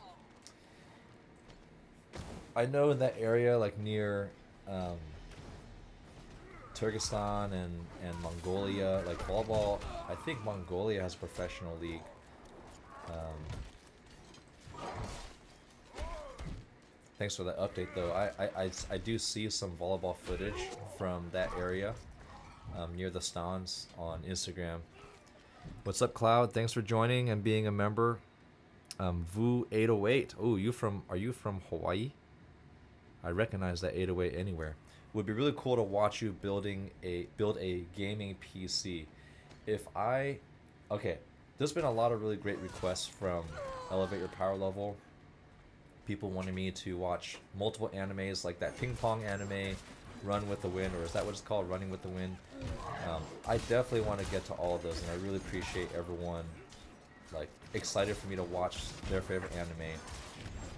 I know in that area, like near Turkestan and Mongolia, like volleyball, I think Mongolia has a professional league. Thanks for that update, though. I do see some volleyball footage from that area, near the stands on Instagram. What's up, Cloud? Thanks for joining and being a member. Vu808. Oh, are you from Hawaii? I recognize that 808 anywhere. Would be really cool to watch you build a gaming PC. Okay, there's been a lot of really great requests from Elevate Your Power Level. People wanting me to watch multiple animes, like that ping pong anime, Run with the Wind, or is that what it's called, Running with the Wind? I definitely want to get to all of those, and I really appreciate everyone like excited for me to watch their favorite anime.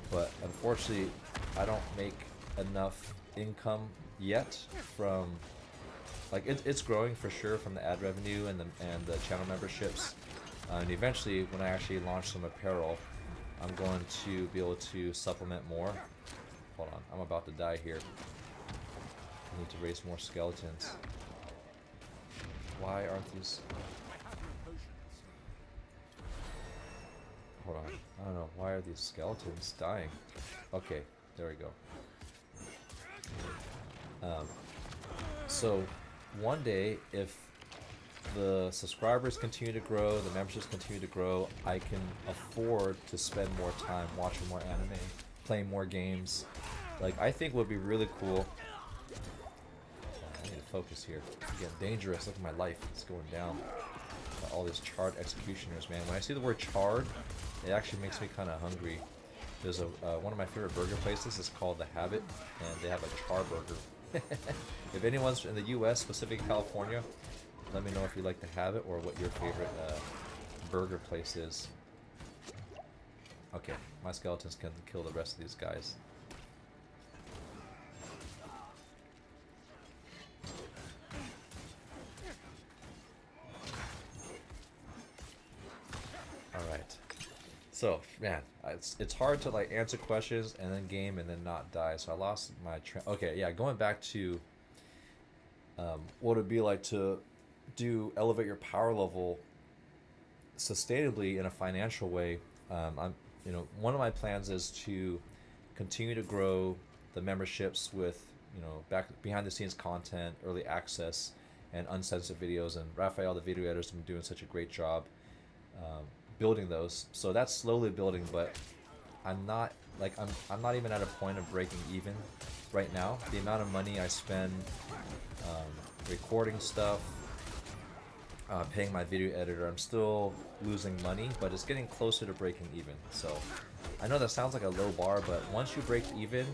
But unfortunately, I don't make enough income yet from, like, it's growing for sure from the ad revenue and the channel memberships, and eventually when I actually launch some apparel, I'm going to be able to supplement more. Hold on, I'm about to die here. I need to raise more skeletons. Why aren't these? Hold on, I don't know, why are these skeletons dying? Okay, there we go. So one day, if the subscribers continue to grow, the memberships continue to grow, I can afford to spend more time watching more anime, playing more games. Like, I think what would be really cool. I need to focus here. It's getting dangerous. Look at my life. It's going down. Got all these charred executioners, man. When I see the word charred, it actually makes me kind of hungry. There's one of my favorite burger places is called The Habit, and they have a char burger. If anyone's in the U.S., specifically California, let me know if you like The Habit or what your favorite burger place is. Okay, my skeletons can kill the rest of these guys. Alright. So, man, it's hard to like answer questions and then game and then not die. So I lost my okay, yeah, going back to what it'd be like to elevate your power level sustainably in a financial way. One of my plans is to continue to grow the memberships with, back behind the scenes content, early access, and uncensored videos. And Raphael, the video editor, has been doing such a great job building those. So that's slowly building, but I'm not even at a point of breaking even right now. The amount of money I spend recording stuff, paying my video editor, I'm still losing money, but it's getting closer to breaking even. So I know that sounds like a low bar, but once you break even,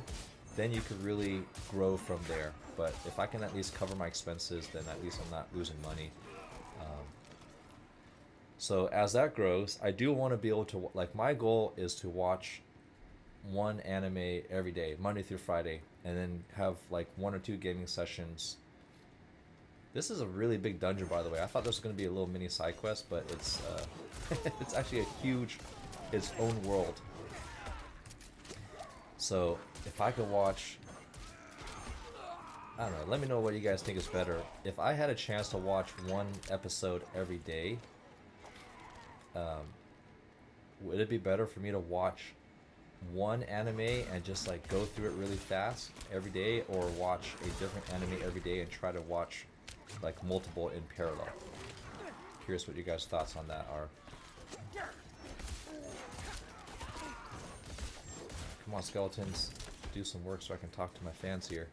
then you could really grow from there. But if I can at least cover my expenses, then at least I'm not losing money. So as that grows, I do want to be able to, like, my goal is to watch one anime every day, Monday through Friday, and then have like 1 or 2 gaming sessions. This is a really big dungeon, by the way. I thought this was going to be a little mini side quest, but it's it's actually a huge, its own world. So if I could watch, I don't know, let me know what you guys think is better. If I had a chance to watch one episode every day, would it be better for me to watch one anime and just like go through it really fast every day, or watch a different anime every day and try to watch like multiple in parallel? Curious what you guys' thoughts on that are. Come on, skeletons, do some work so I can talk to my fans here.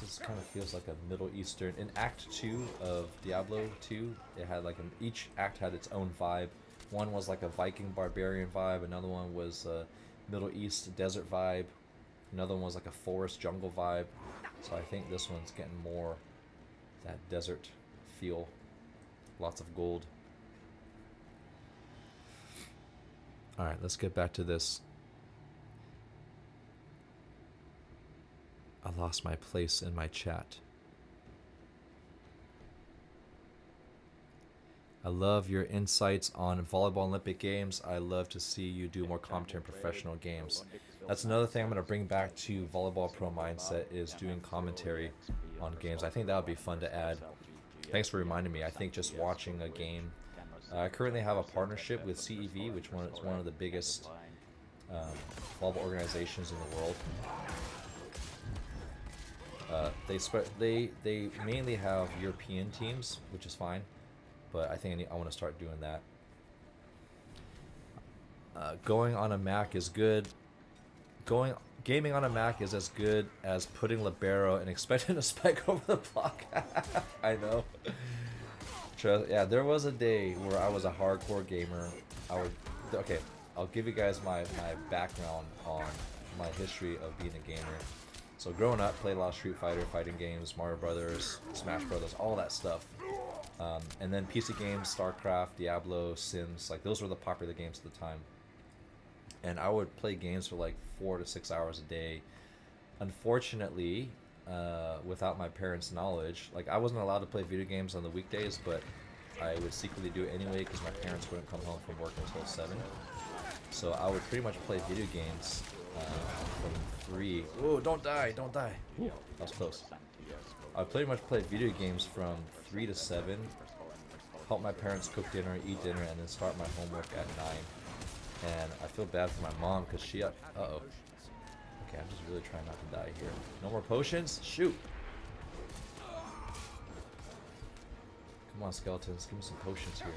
This kind of feels like a Middle Eastern. In Act 2 of Diablo 2, it had like each act had its own vibe. One was like a Viking barbarian vibe, another one was a Middle East desert vibe, another one was like a forest jungle vibe. So I think this one's getting more that desert feel. Lots of gold. Alright, let's get back to this. I lost my place in my chat. I love your insights on volleyball Olympic Games. I love to see you do more commentary in professional games. That's another thing I'm going to bring back to Volleyball Pro Mindset, is doing commentary on games. I think that would be fun to add. Thanks for reminding me. I think just watching a game. I currently have a partnership with CEV, which is one of the biggest volleyball organizations in the world. They mainly have European teams, which is fine, but I think I want to start doing that. Going on a Mac is good. Gaming on a Mac is as good as putting libero and expecting to spike over the block. I know. Yeah, there was a day where I was a hardcore gamer. Okay, I'll give you guys my background on my history of being a gamer. So growing up, played a lot of Street Fighter, fighting games, Mario Brothers, Smash Brothers, all that stuff. And then PC games, StarCraft, Diablo, Sims, like those were the popular games at the time. And I would play games for like 4 to 6 hours a day. Unfortunately, without my parents' knowledge, like I wasn't allowed to play video games on the weekdays, but I would secretly do it anyway because my parents wouldn't come home from work until 7. So I would pretty much play video games from 3. Whoa, don't die, don't die. Ooh, that was close. I would pretty much play video games from 3 to 7, help my parents cook dinner, eat dinner, and then start my homework at 9. And I feel bad for my mom because she, uh-oh. Okay, I'm just really trying not to die here. No more potions? Shoot! Come on, skeletons, give me some potions here.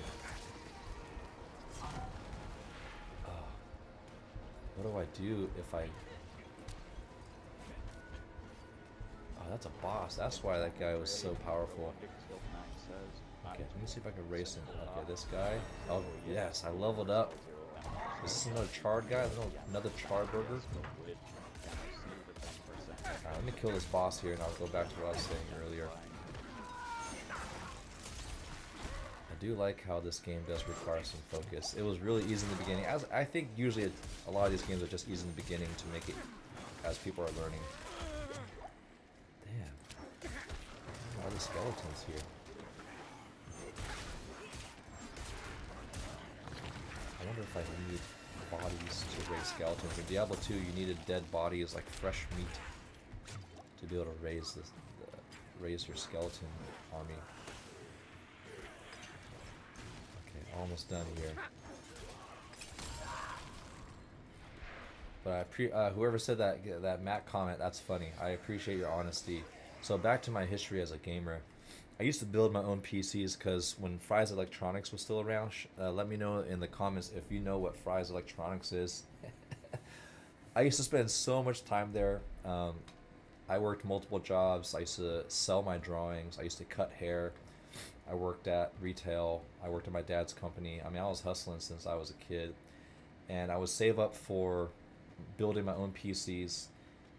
What do I do if I... Oh, that's a boss. That's why that guy was so powerful. Okay, let me see if I can race him. Okay, this guy. Oh, yes, I leveled up. Is this another charred guy? Another charred burger? Alright, let me kill this boss here and I'll go back to what I was saying earlier. I do like how this game does require some focus. It was really easy in the beginning. As I think usually a lot of these games are just easy in the beginning to make it as people are learning. Damn. All the skeletons here. I wonder if I need bodies to raise skeletons. In Diablo 2, you needed dead bodies like fresh meat to be able to raise raise your skeleton army. Okay, almost done here. But whoever said that Matt comment, that's funny. I appreciate your honesty. So back to my history as a gamer. I used to build my own PCs because when Fry's Electronics was still around, let me know in the comments if you know what Fry's Electronics is. I used to spend so much time there. I worked multiple jobs. I used to sell my drawings. I used to cut hair. I worked at retail. I worked at my dad's company. I mean, I was hustling since I was a kid. And I would save up for building my own PCs.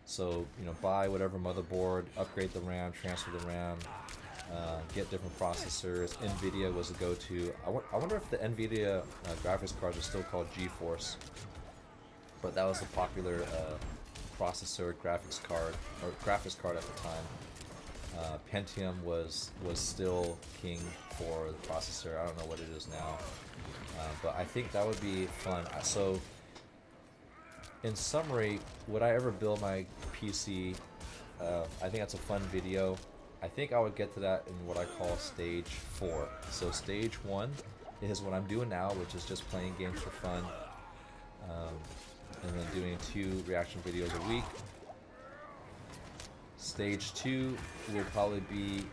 So, you know, buy whatever motherboard, upgrade the RAM, transfer the RAM, get different processors. NVIDIA was a go-to. I wonder if the NVIDIA graphics cards are still called GeForce. But that was a popular processor graphics card at the time. Pentium was still king for the processor. I don't know what it is now. But I think that would be fun. So, in summary, would I ever build my PC? I think that's a fun video. I think I would get to that in what I call stage 4. So stage 1 is what I'm doing now, which is just playing games for fun, and then doing 2 reaction videos a week. Stage 2 would probably be,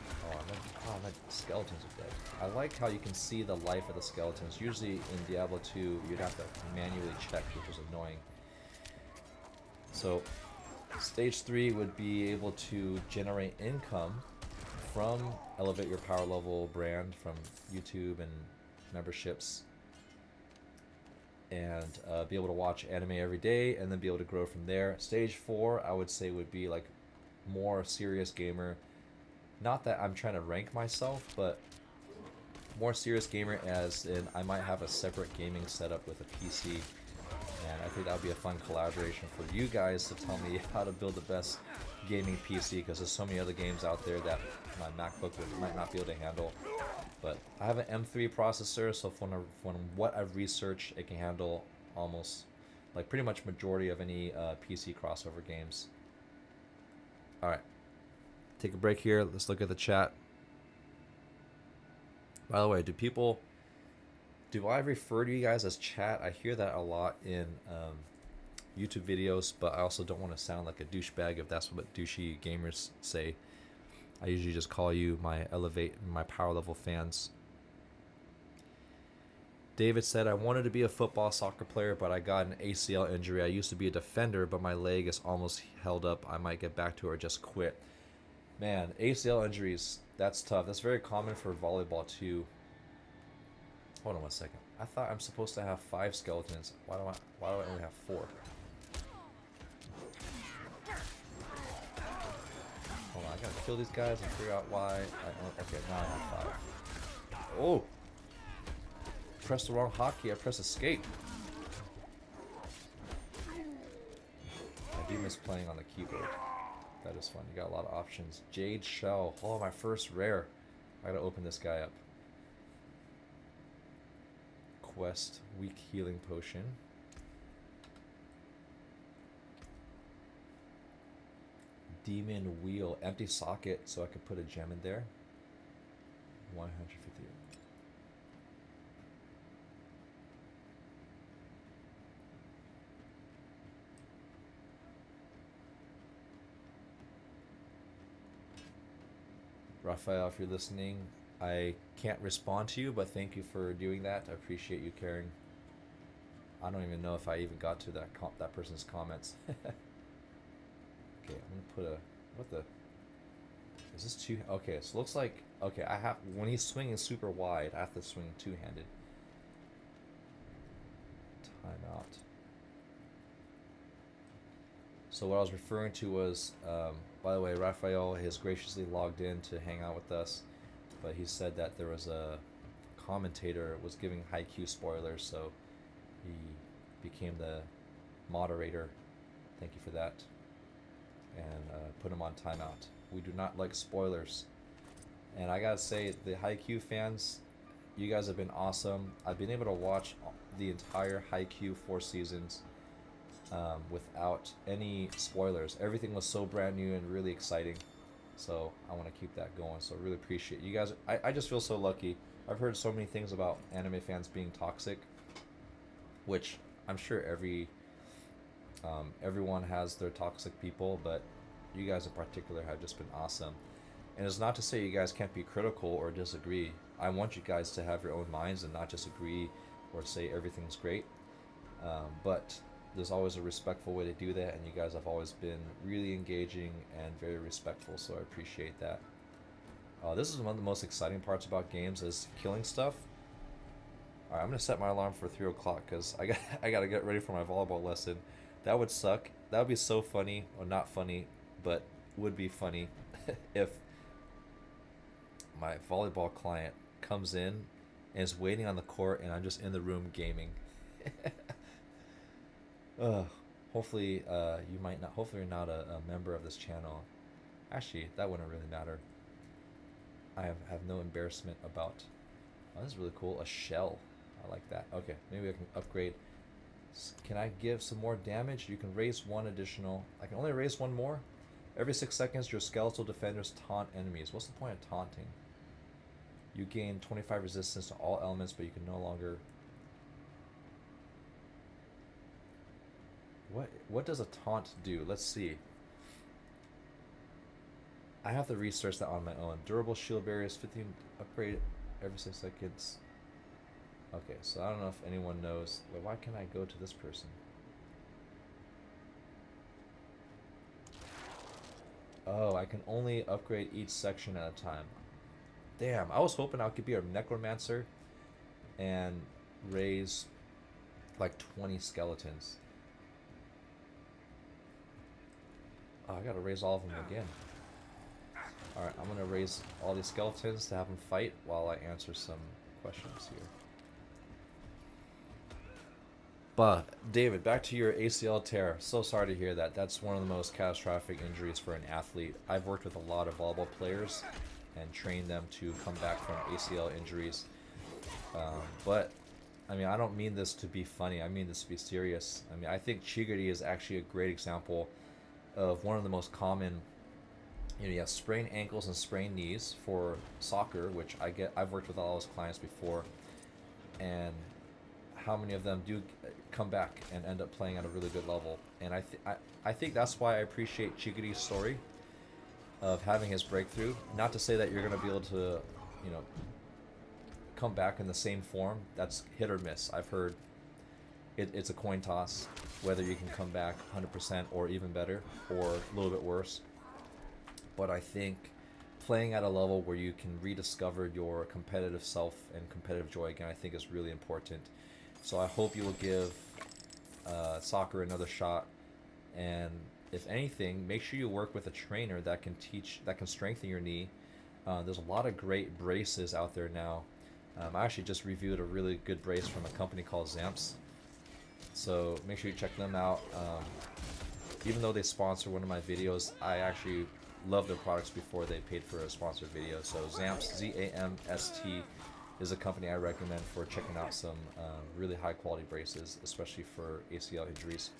my skeletons are dead. I like how you can see the life of the skeletons. Usually in Diablo 2 you'd have to manually check, which was annoying. So stage 3 would be able to generate income from Elevate Your Power Level brand, from YouTube and memberships, and be able to watch anime every day, and then be able to grow from there. Stage 4 I would say would be like more serious gamer. Not that I'm trying to rank myself, but more serious gamer as in I might have a separate gaming setup with a PC, and I think that would be a fun collaboration for you guys to tell me how to build the best gaming PC, because there's so many other games out there that my MacBook might not be able to handle. But I have an M3 processor, so from what I've researched, it can handle almost, like, pretty much majority of any PC crossover games. Alright, take a break here. Let's look at the chat. By the way, do I refer to you guys as chat? I hear that a lot in YouTube videos, but I also don't want to sound like a douchebag if that's what douchey gamers say. I usually just call you my power level fans. David said, I wanted to be a football soccer player, but I got an ACL injury. I used to be a defender, but my leg is almost held up. I might get back to it or just quit. Man, ACL injuries, that's tough. That's very common for volleyball too. Hold on 1 second. I thought I'm supposed to have 5 skeletons. Why do I only have 4? Hold on, I gotta kill these guys and figure out why. Okay, now I have 5. Oh! Pressed the wrong hotkey. I pressed escape. I do miss playing on the keyboard. That is fun. You got a lot of options. Jade Shell. Oh, my first rare. I gotta open this guy up. Quest. Weak healing potion. Demon wheel. Empty socket, so I could put a gem in there. 150. Raphael, if you're listening, I can't respond to you, but thank you for doing that. I appreciate you caring. I don't even know if I even got to that person's comments. Okay, I'm gonna put a, what the, is this two? Okay, so it looks like, okay, I have, when he's swinging super wide, I have to swing two-handed. Time out. So what I was referring to was, by the way, Raphael has graciously logged in to hang out with us, but he said that there was a commentator was giving Haikyuu spoilers, so he became the moderator. Thank you for that. And put him on timeout. We do not like spoilers. And I gotta say, the Haikyuu fans, you guys have been awesome. I've been able to watch the entire Haikyuu 4 seasons without any spoilers. Everything was so brand new and really exciting. So I want to keep that going. So I really appreciate you guys. I just feel so lucky. I've heard so many things about anime fans being toxic, which I'm sure everyone has their toxic people, but you guys in particular have just been awesome. And it's not to say you guys can't be critical or disagree. I want you guys to have your own minds and not just agree or say everything's great. But there's always a respectful way to do that, and you guys have always been really engaging and very respectful, so I appreciate that. This is one of the most exciting parts about games, is killing stuff. Alright, I'm going to set my alarm for 3 o'clock because I got to get ready for my volleyball lesson. That would suck. That would be so funny, or not funny, but would be funny if my volleyball client comes in and is waiting on the court and I'm just in the room gaming. Hopefully you're not a member of this channel. Actually, that wouldn't really matter. I have no embarrassment about. Oh, this is really cool. A shell. I like that. Okay, maybe I can upgrade. Can I give some more damage? You can raise 1 additional. I can only raise 1 more. Every 6 seconds, your skeletal defenders taunt enemies. What's the point of taunting? You gain 25 resistance to all elements, but you can no longer... What does a taunt do? Let's see. I have to research that on my own. Durable shield barriers, 15 upgrade every 6 seconds. Okay, so I don't know if anyone knows. But why can't I go to this person? Oh, I can only upgrade each section at a time. Damn, I was hoping I could be a necromancer and raise like 20 skeletons. Oh, I gotta raise all of them again. Alright, I'm gonna raise all these skeletons to have them fight while I answer some questions here. But, David, back to your ACL tear. So sorry to hear that. That's one of the most catastrophic injuries for an athlete. I've worked with a lot of volleyball players and trained them to come back from ACL injuries. But, I mean, I don't mean this to be funny. I mean this to be serious. I mean, I think Chigiri is actually a great example of one of the most common, you know, you have sprained ankles and sprained knees for soccer, which I've worked with all those clients before, and how many of them do come back and end up playing at a really good level. And I think that's why I appreciate Chigiri's story of having his breakthrough. Not to say that you're going to be able to, you know, come back in the same form. That's hit or miss. I've heard it's a coin toss whether you can come back 100% or even better or a little bit worse. But I think playing at a level where you can rediscover your competitive self and competitive joy again, I think is really important. So I hope you will give soccer another shot, and if anything, make sure you work with a trainer that can strengthen your knee. There's a lot of great braces out there now. I actually just reviewed a really good brace from a company called Zamps, so make sure you check them out. Even though they sponsor one of my videos, I actually love their products before they paid for a sponsored video. So Zamst, Z-A-M-S-T, is a company I recommend for checking out some really high quality braces, especially for ACL injuries.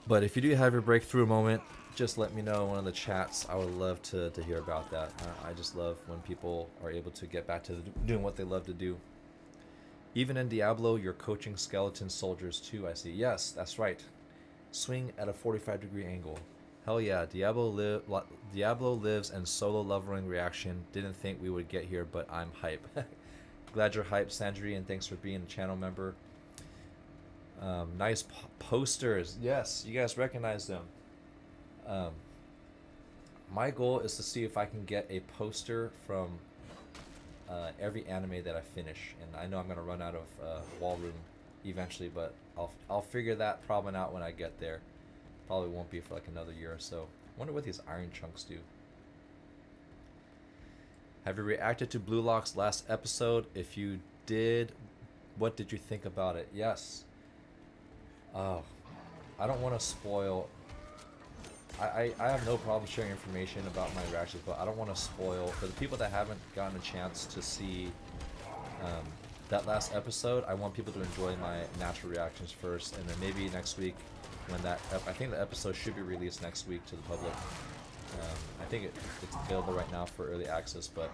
But if you do have your breakthrough moment, just let me know in one of the chats. I would love to hear about that. I just love when people are able to get back to doing what they love to do. Even in Diablo, you're coaching skeleton soldiers too, I see. Yes, that's right. Swing at a 45-degree angle. Hell yeah, Diablo lives and solo leveling reaction. Didn't think we would get here, but I'm hype. Glad you're hyped, Sandri, and thanks for being a channel member. Nice posters. Yes, you guys recognize them. My goal is to see if I can get a poster from every anime that I finish, and I know I'm gonna run out of wall room eventually, but I'll figure that problem out when I get there. Probably won't be for like another year or so. Wonder what these iron chunks do. Have you reacted to Blue Lock's last episode? If you did, what did you think about it? Yes. Oh, I don't want to spoil. I have no problem sharing information about my reactions, but I don't want to spoil for the people that haven't gotten a chance to see that last episode. I want people to enjoy my natural reactions first, and then maybe next week when I think the episode should be released next week to the public. I think it's available right now for early access, but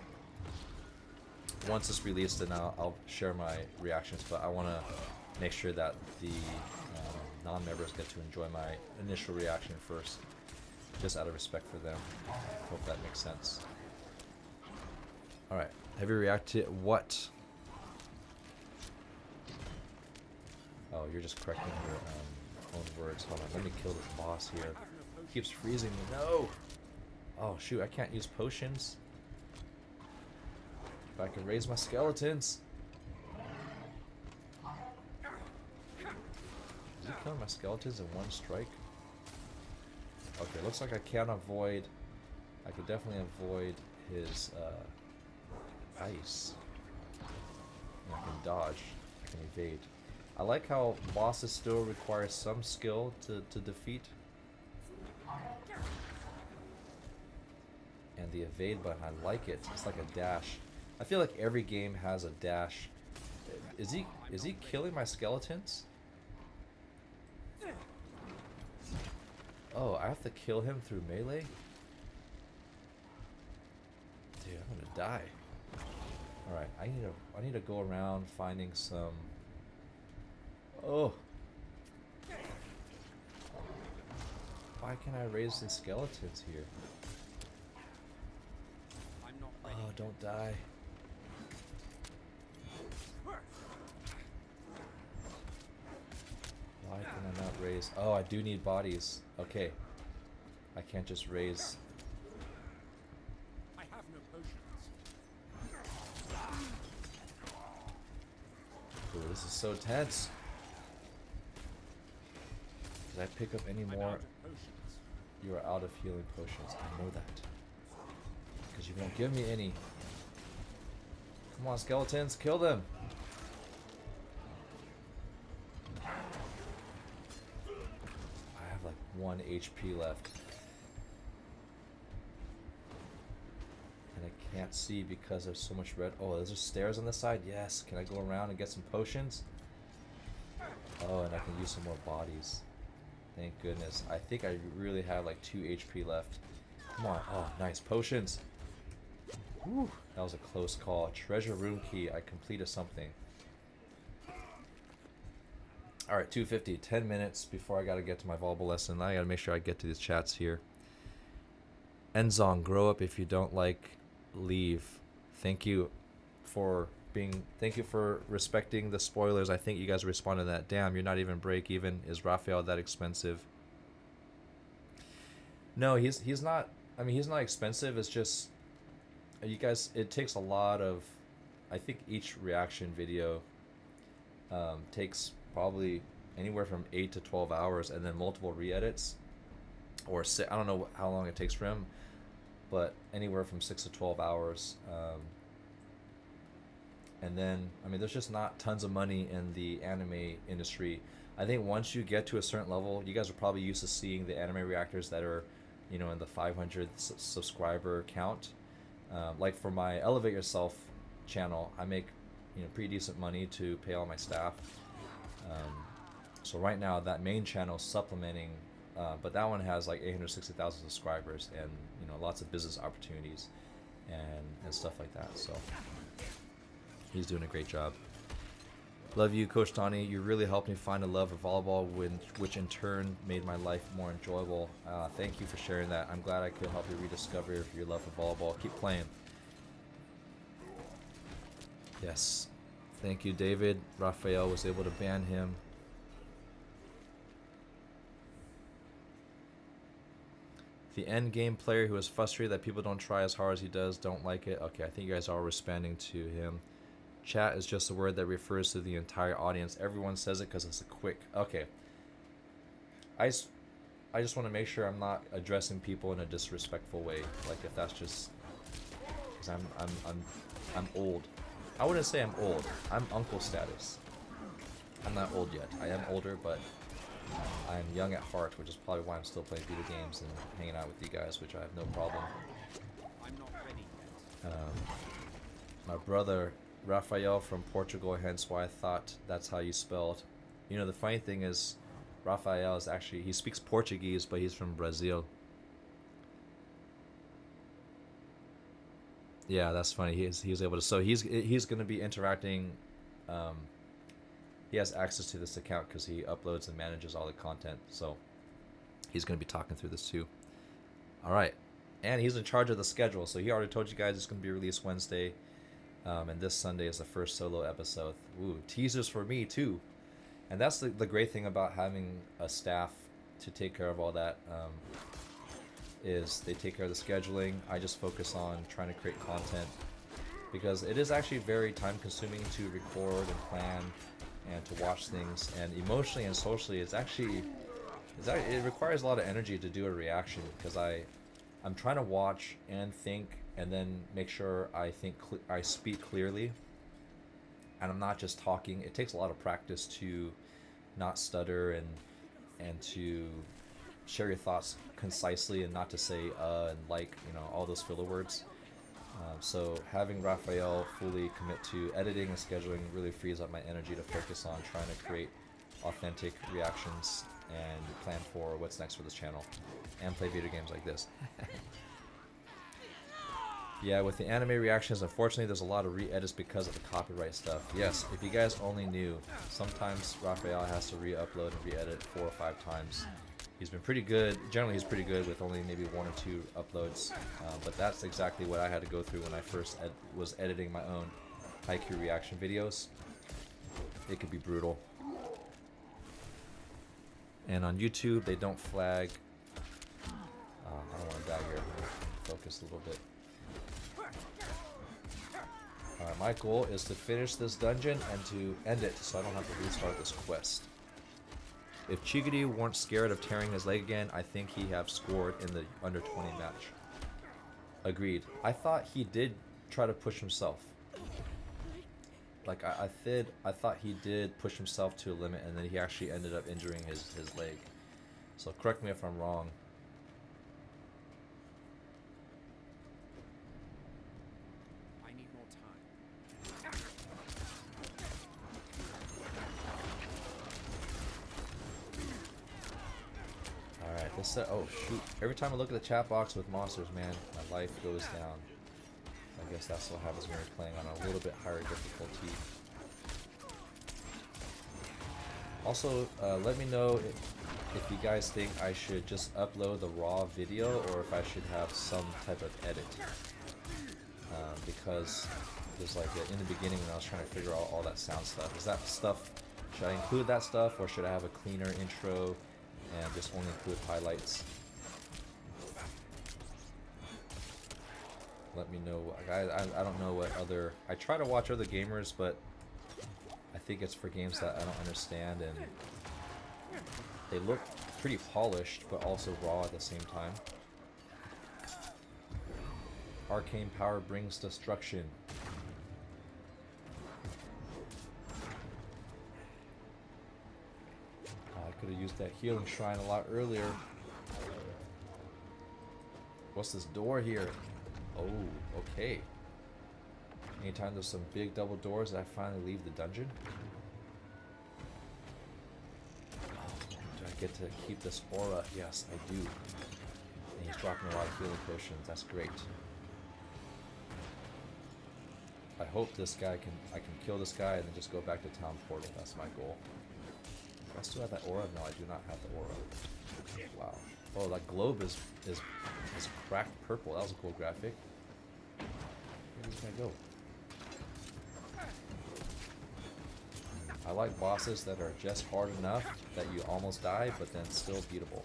once it's released, then I'll share my reactions. But I want to make sure that the non-members get to enjoy my initial reaction first, just out of respect for them. Hope that makes sense. Alright, have you reacted to what? Oh, you're just correcting your own words. Hold on, let me kill this boss here. He keeps freezing me. No! Oh shoot, I can't use potions. If I can raise my skeletons. Is he killing my skeletons in one strike? Okay, looks like I can avoid. I could definitely avoid his ice. And I can dodge. I can evade. I like how bosses still require some skill to defeat. And the evade button, I like it. It's like a dash. I feel like every game has a dash. Is he killing my skeletons? Oh, I have to kill him through melee? I'm gonna die. All right, I need to go around finding some. Oh. Why can't I raise the skeletons here? I'm not ready. Oh, don't die. Why can I not raise? Oh, I do need bodies. Okay. I can't just raise. I have no potions. Ooh, this is so tense. Did I pick up any I'm more? out of potions. You are out of healing potions. I know that. Because you won't give me any. Come on, skeletons, kill them. I have like 1 HP left. And I can't see because there's so much red. Oh, there's just stairs on the side? Yes. Can I go around and get some potions? Oh, and I can use some more bodies. Thank goodness. I think I really have like 2 HP left. Come on. Oh, nice. Potions. Whew. That was a close call. Treasure room key. I completed something. Alright, 2:50. 10 minutes before I gotta get to my volleyball lesson. I gotta make sure I get to these chats here. Enzong, grow up. If you don't like, leave. Thank you for respecting the spoilers. I think you guys responded to that. Damn, you're not even break even. Is Raphael that expensive? No, he's not. I mean, he's not expensive. It's just you guys. It takes a lot of. I think each reaction video takes probably anywhere from 8 to 12 hours, and then multiple re-edits, or I don't know how long it takes for him, but anywhere from 6 to 12 hours. And then, I mean, there's just not tons of money in the anime industry. I think once you get to a certain level, you guys are probably used to seeing the anime reactors that are, you know, in the 500 subscriber count. Like for my Elevate Yourself channel, I make, you know, pretty decent money to pay all my staff. So right now, that main channel is supplementing, but that one has like 860,000 subscribers and, you know, lots of business opportunities and stuff like that. So he's doing a great job. Love you, Coach Tani. You really helped me find a love of volleyball, which in turn made my life more enjoyable. Thank you for sharing that. I'm glad I could help you rediscover your love for volleyball. Keep playing. Yes. Thank you, David. Raphael was able to ban him. The end game player who is frustrated that people don't try as hard as he does, don't like it. Okay, I think you guys are responding to him. Chat is just a word that refers to the entire audience. Everyone says it because it's a quick. Okay. I just want to make sure I'm not addressing people in a disrespectful way. Like if that's just because I'm old. I wouldn't say I'm old. I'm uncle status. I'm not old yet. I am older, but I'm young at heart, which is probably why I'm still playing video games and hanging out with you guys, which I have no problem. I'm not ready yet. My brother Raphael from Portugal, hence why I thought that's how you spelled. You know, the funny thing is, Raphael is actually, he speaks Portuguese, but he's from Brazil. Yeah, that's funny. He was able to. So he's going to be interacting. He has access to this account because he uploads and manages all the content. So he's going to be talking through this too. All right, and he's in charge of the schedule. So he already told you guys it's going to be released Wednesday, and this Sunday is the first solo episode. Ooh, teasers for me too. And that's the great thing about having a staff to take care of all that. Is they take care of the scheduling. I just focus on trying to create content because it is actually very time consuming to record and plan and to watch things, and emotionally and socially it requires a lot of energy to do a reaction because I'm trying to watch and think and then make sure I speak clearly and I'm not just talking. It takes a lot of practice to not stutter and to share your thoughts concisely and not to say and like, you know, all those filler words. So having Raphael fully commit to editing and scheduling really frees up my energy to focus on trying to create authentic reactions and plan for what's next for this channel and play video games like this. Yeah, with the anime reactions, unfortunately, there's a lot of re-edits because of the copyright stuff. Yes, if you guys only knew, sometimes Raphael has to re-upload and re-edit 4 or 5 times. He's been pretty good. Generally, he's pretty good with only maybe 1 or 2 uploads. But that's exactly what I had to go through when I first was editing my own Haikyuu reaction videos. It could be brutal. And on YouTube, they don't flag. I don't want to die here. I'm gonna focus a little bit. Alright, my goal is to finish this dungeon and to end it so I don't have to restart this quest. If Chigiri weren't scared of tearing his leg again, I think he'd have scored in the under 20 match. Agreed. I thought he did try to push himself. Like, I thought he did push himself to a limit, and then he actually ended up injuring his leg. So correct me if I'm wrong. I need more time. Alright, this set. Oh, shoot. Every time I look at the chat box with monsters, man, my life goes down. I guess that's what happens when you're playing on a little bit higher difficulty. Also, let me know if you guys think I should just upload the raw video or if I should have some type of edit. Because there's like in the beginning when I was trying to figure out all that sound stuff. Is that stuff, should I include that stuff or should I have a cleaner intro and just only include highlights? Let me know. I don't know what other... I try to watch other gamers, but I think it's for games that I don't understand, and they look pretty polished, but also raw at the same time. Arcane power brings destruction. I could have used that healing shrine a lot earlier. What's this door here? Oh, okay. Anytime there's some big double doors, I finally leave the dungeon. Oh, do I get to keep this aura? Yes, I do. And he's dropping a lot of healing potions. That's great. I hope this guy I can kill this guy and then just go back to town portal. That's my goal. Do I still have that aura? No, I do not have the aura. Wow. Oh, that globe is cracked purple. That was a cool graphic. Where's this guy go? I like bosses that are just hard enough that you almost die, but then still beatable.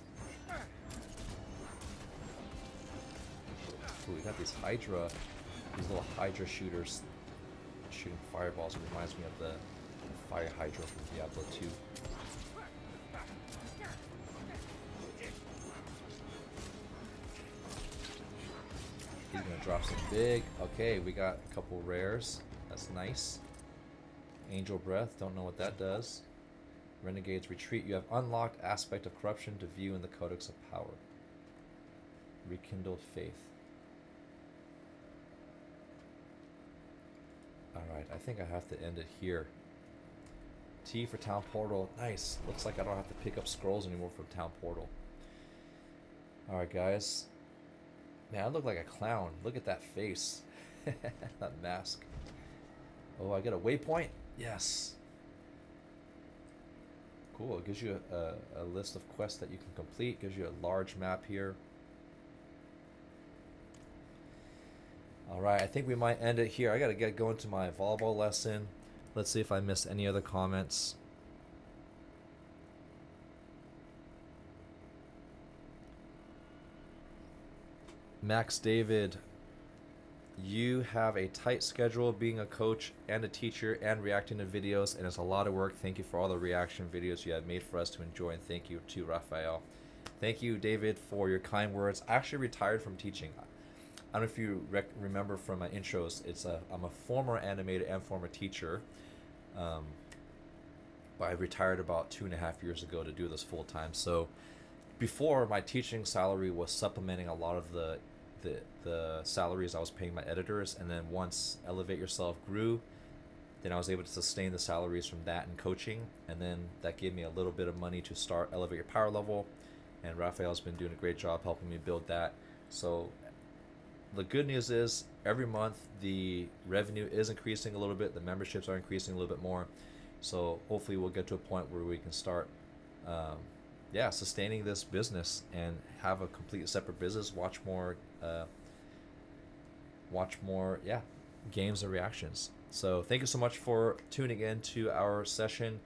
Ooh, we got these little Hydra shooters shooting fireballs. It reminds me of the fire Hydra from Diablo 2. He's gonna drop some big. Okay, we got a couple rares. That's nice. Angel Breath, don't know what that does. Renegade's Retreat. You have unlocked Aspect of Corruption to view in the Codex of Power. Rekindled Faith. Alright, I think I have to end it here. T for Town Portal. Nice. Looks like I don't have to pick up scrolls anymore from Town Portal. Alright, guys. Man, I look like a clown. Look at that face. That mask. Oh, I get a waypoint? Yes. Cool. It gives you a list of quests that you can complete. Gives you a large map here. Alright, I think we might end it here. I gotta get going to my volleyball lesson. Let's see if I missed any other comments. Max David, you have a tight schedule being a coach and a teacher and reacting to videos, and it's a lot of work. Thank you for all the reaction videos you have made for us to enjoy, and thank you to Raphael. Thank you, David, for your kind words. I actually retired from teaching. I don't know if you remember from my intros, I'm a former animator and former teacher, but I retired about 2.5 years ago to do this full time. So before, my teaching salary was supplementing a lot of the salaries I was paying my editors, and then once Elevate Yourself grew, then I was able to sustain the salaries from that and coaching, and then that gave me a little bit of money to start Elevate Your Power Level, and Raphael's been doing a great job helping me build that. So the good news is every month the revenue is increasing a little bit. The memberships are increasing a little bit more. So hopefully we'll get to a point where we can start, sustaining this business and have a complete separate business. Watch more, games and reactions. So thank you so much for tuning in to our session.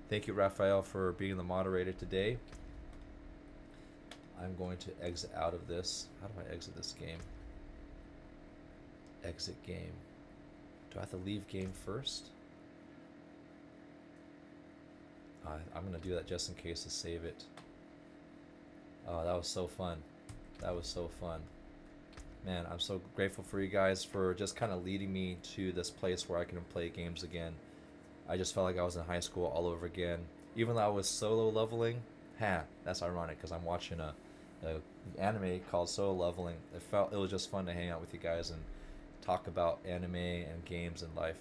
Thank you, Raphael, for being the moderator today. I'm going to exit out of this. How do I exit this game? Exit game. Do I have to leave game first? I'm going to do that just in case to save it. Oh, that was so fun. That was so fun. Man, I'm so grateful for you guys for just kind of leading me to this place where I can play games again. I just felt like I was in high school all over again. Even though I was solo leveling, that's ironic because I'm watching a anime called Solo Leveling. It was just fun to hang out with you guys and talk about anime and games and life.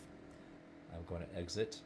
I'm going to exit.